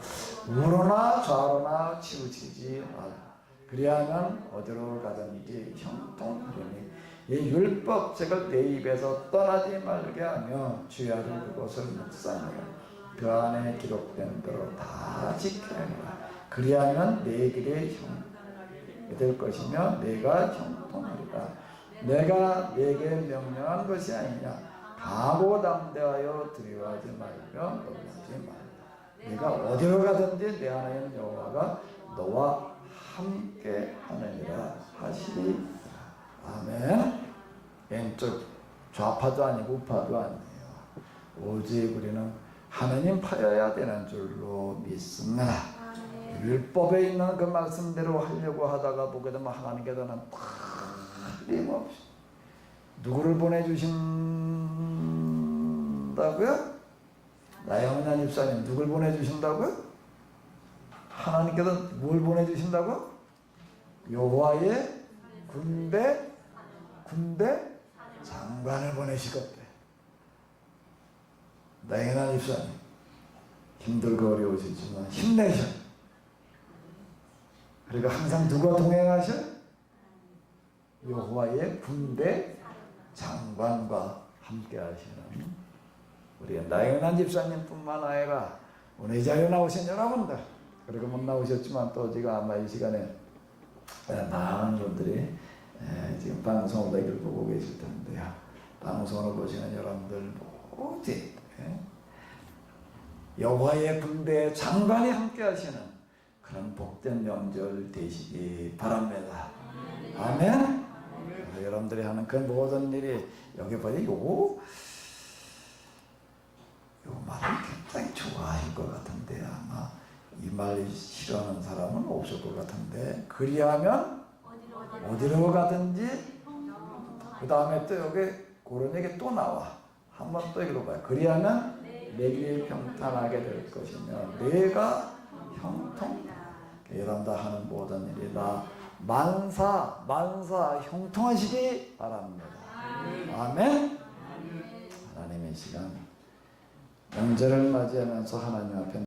우로나 좌로나 치우치지 말라. 그리하면 어디로 가든지 형통하리니 이 율법책을 내 입에서 떠나지 말게 하며 주야를 그곳을 묵상하여 그 안에 기록된 대로 다 지켜야 한다. 그리하면 내 길이 될 것이며 내가 형통하리라. 내가 내게 명령한 것이 아니냐. 강하고 담대하여 두려워하지 말며 놀라지 말라. 내가 어디로 가든지 내 하나님 여호와가 너와 함께 하느니라 하시리라. 아멘. 왼쪽 좌파도 아니고 우파도 아니에요. 오직 우리는 하나님 파여야 되는 줄로 믿습니다. 율법에 있는 그 말씀대로 하려고 하다가 보게 되면 하나님께서는 틀림없이 누구를 보내주신다고요? 나영란 집사님 누굴 보내주신다고요? 하나님께서 뭘 보내주신다고? 여호와의 군대 장관을 보내시겠대. 나영란 집사님 힘들고 어려우시지만 힘내셔. 그리고 항상 누가 동행하셔? 여호와의 군대 장관과 함께 하시는 우리 나영란 집사님뿐만 아니라 오늘 이 자리에 나오신 여러분들, 그리고 못 나오셨지만 또 지금 아마 이 시간에 많은 분들이 지금 방송을 이걸 보고 계실 텐데요. 방송을 보시는 여러분들 오직 여호와의 군대 장관이 함께 하시는 그런 복된 명절 되시기 바랍니다. 아멘. 여러분들이 하는 그 모든 일이 여기 보니 요 말을 굉장히 좋아할 것 같은데 아마 이 말 싫어하는 사람은 없을 것 같은데 그리하면 어디로 가든지 그 다음에 또 여기 그런 얘기 또 나와. 한번 또 읽어봐요. 그리하면 내 길이 평탄하게 될 것이며 내가 형통 여러분들 하는 모든 일이 다 만사 형통하시기 바랍니다. 아멘. 하나님의 시간 명절을 맞이하면서 하나님 앞에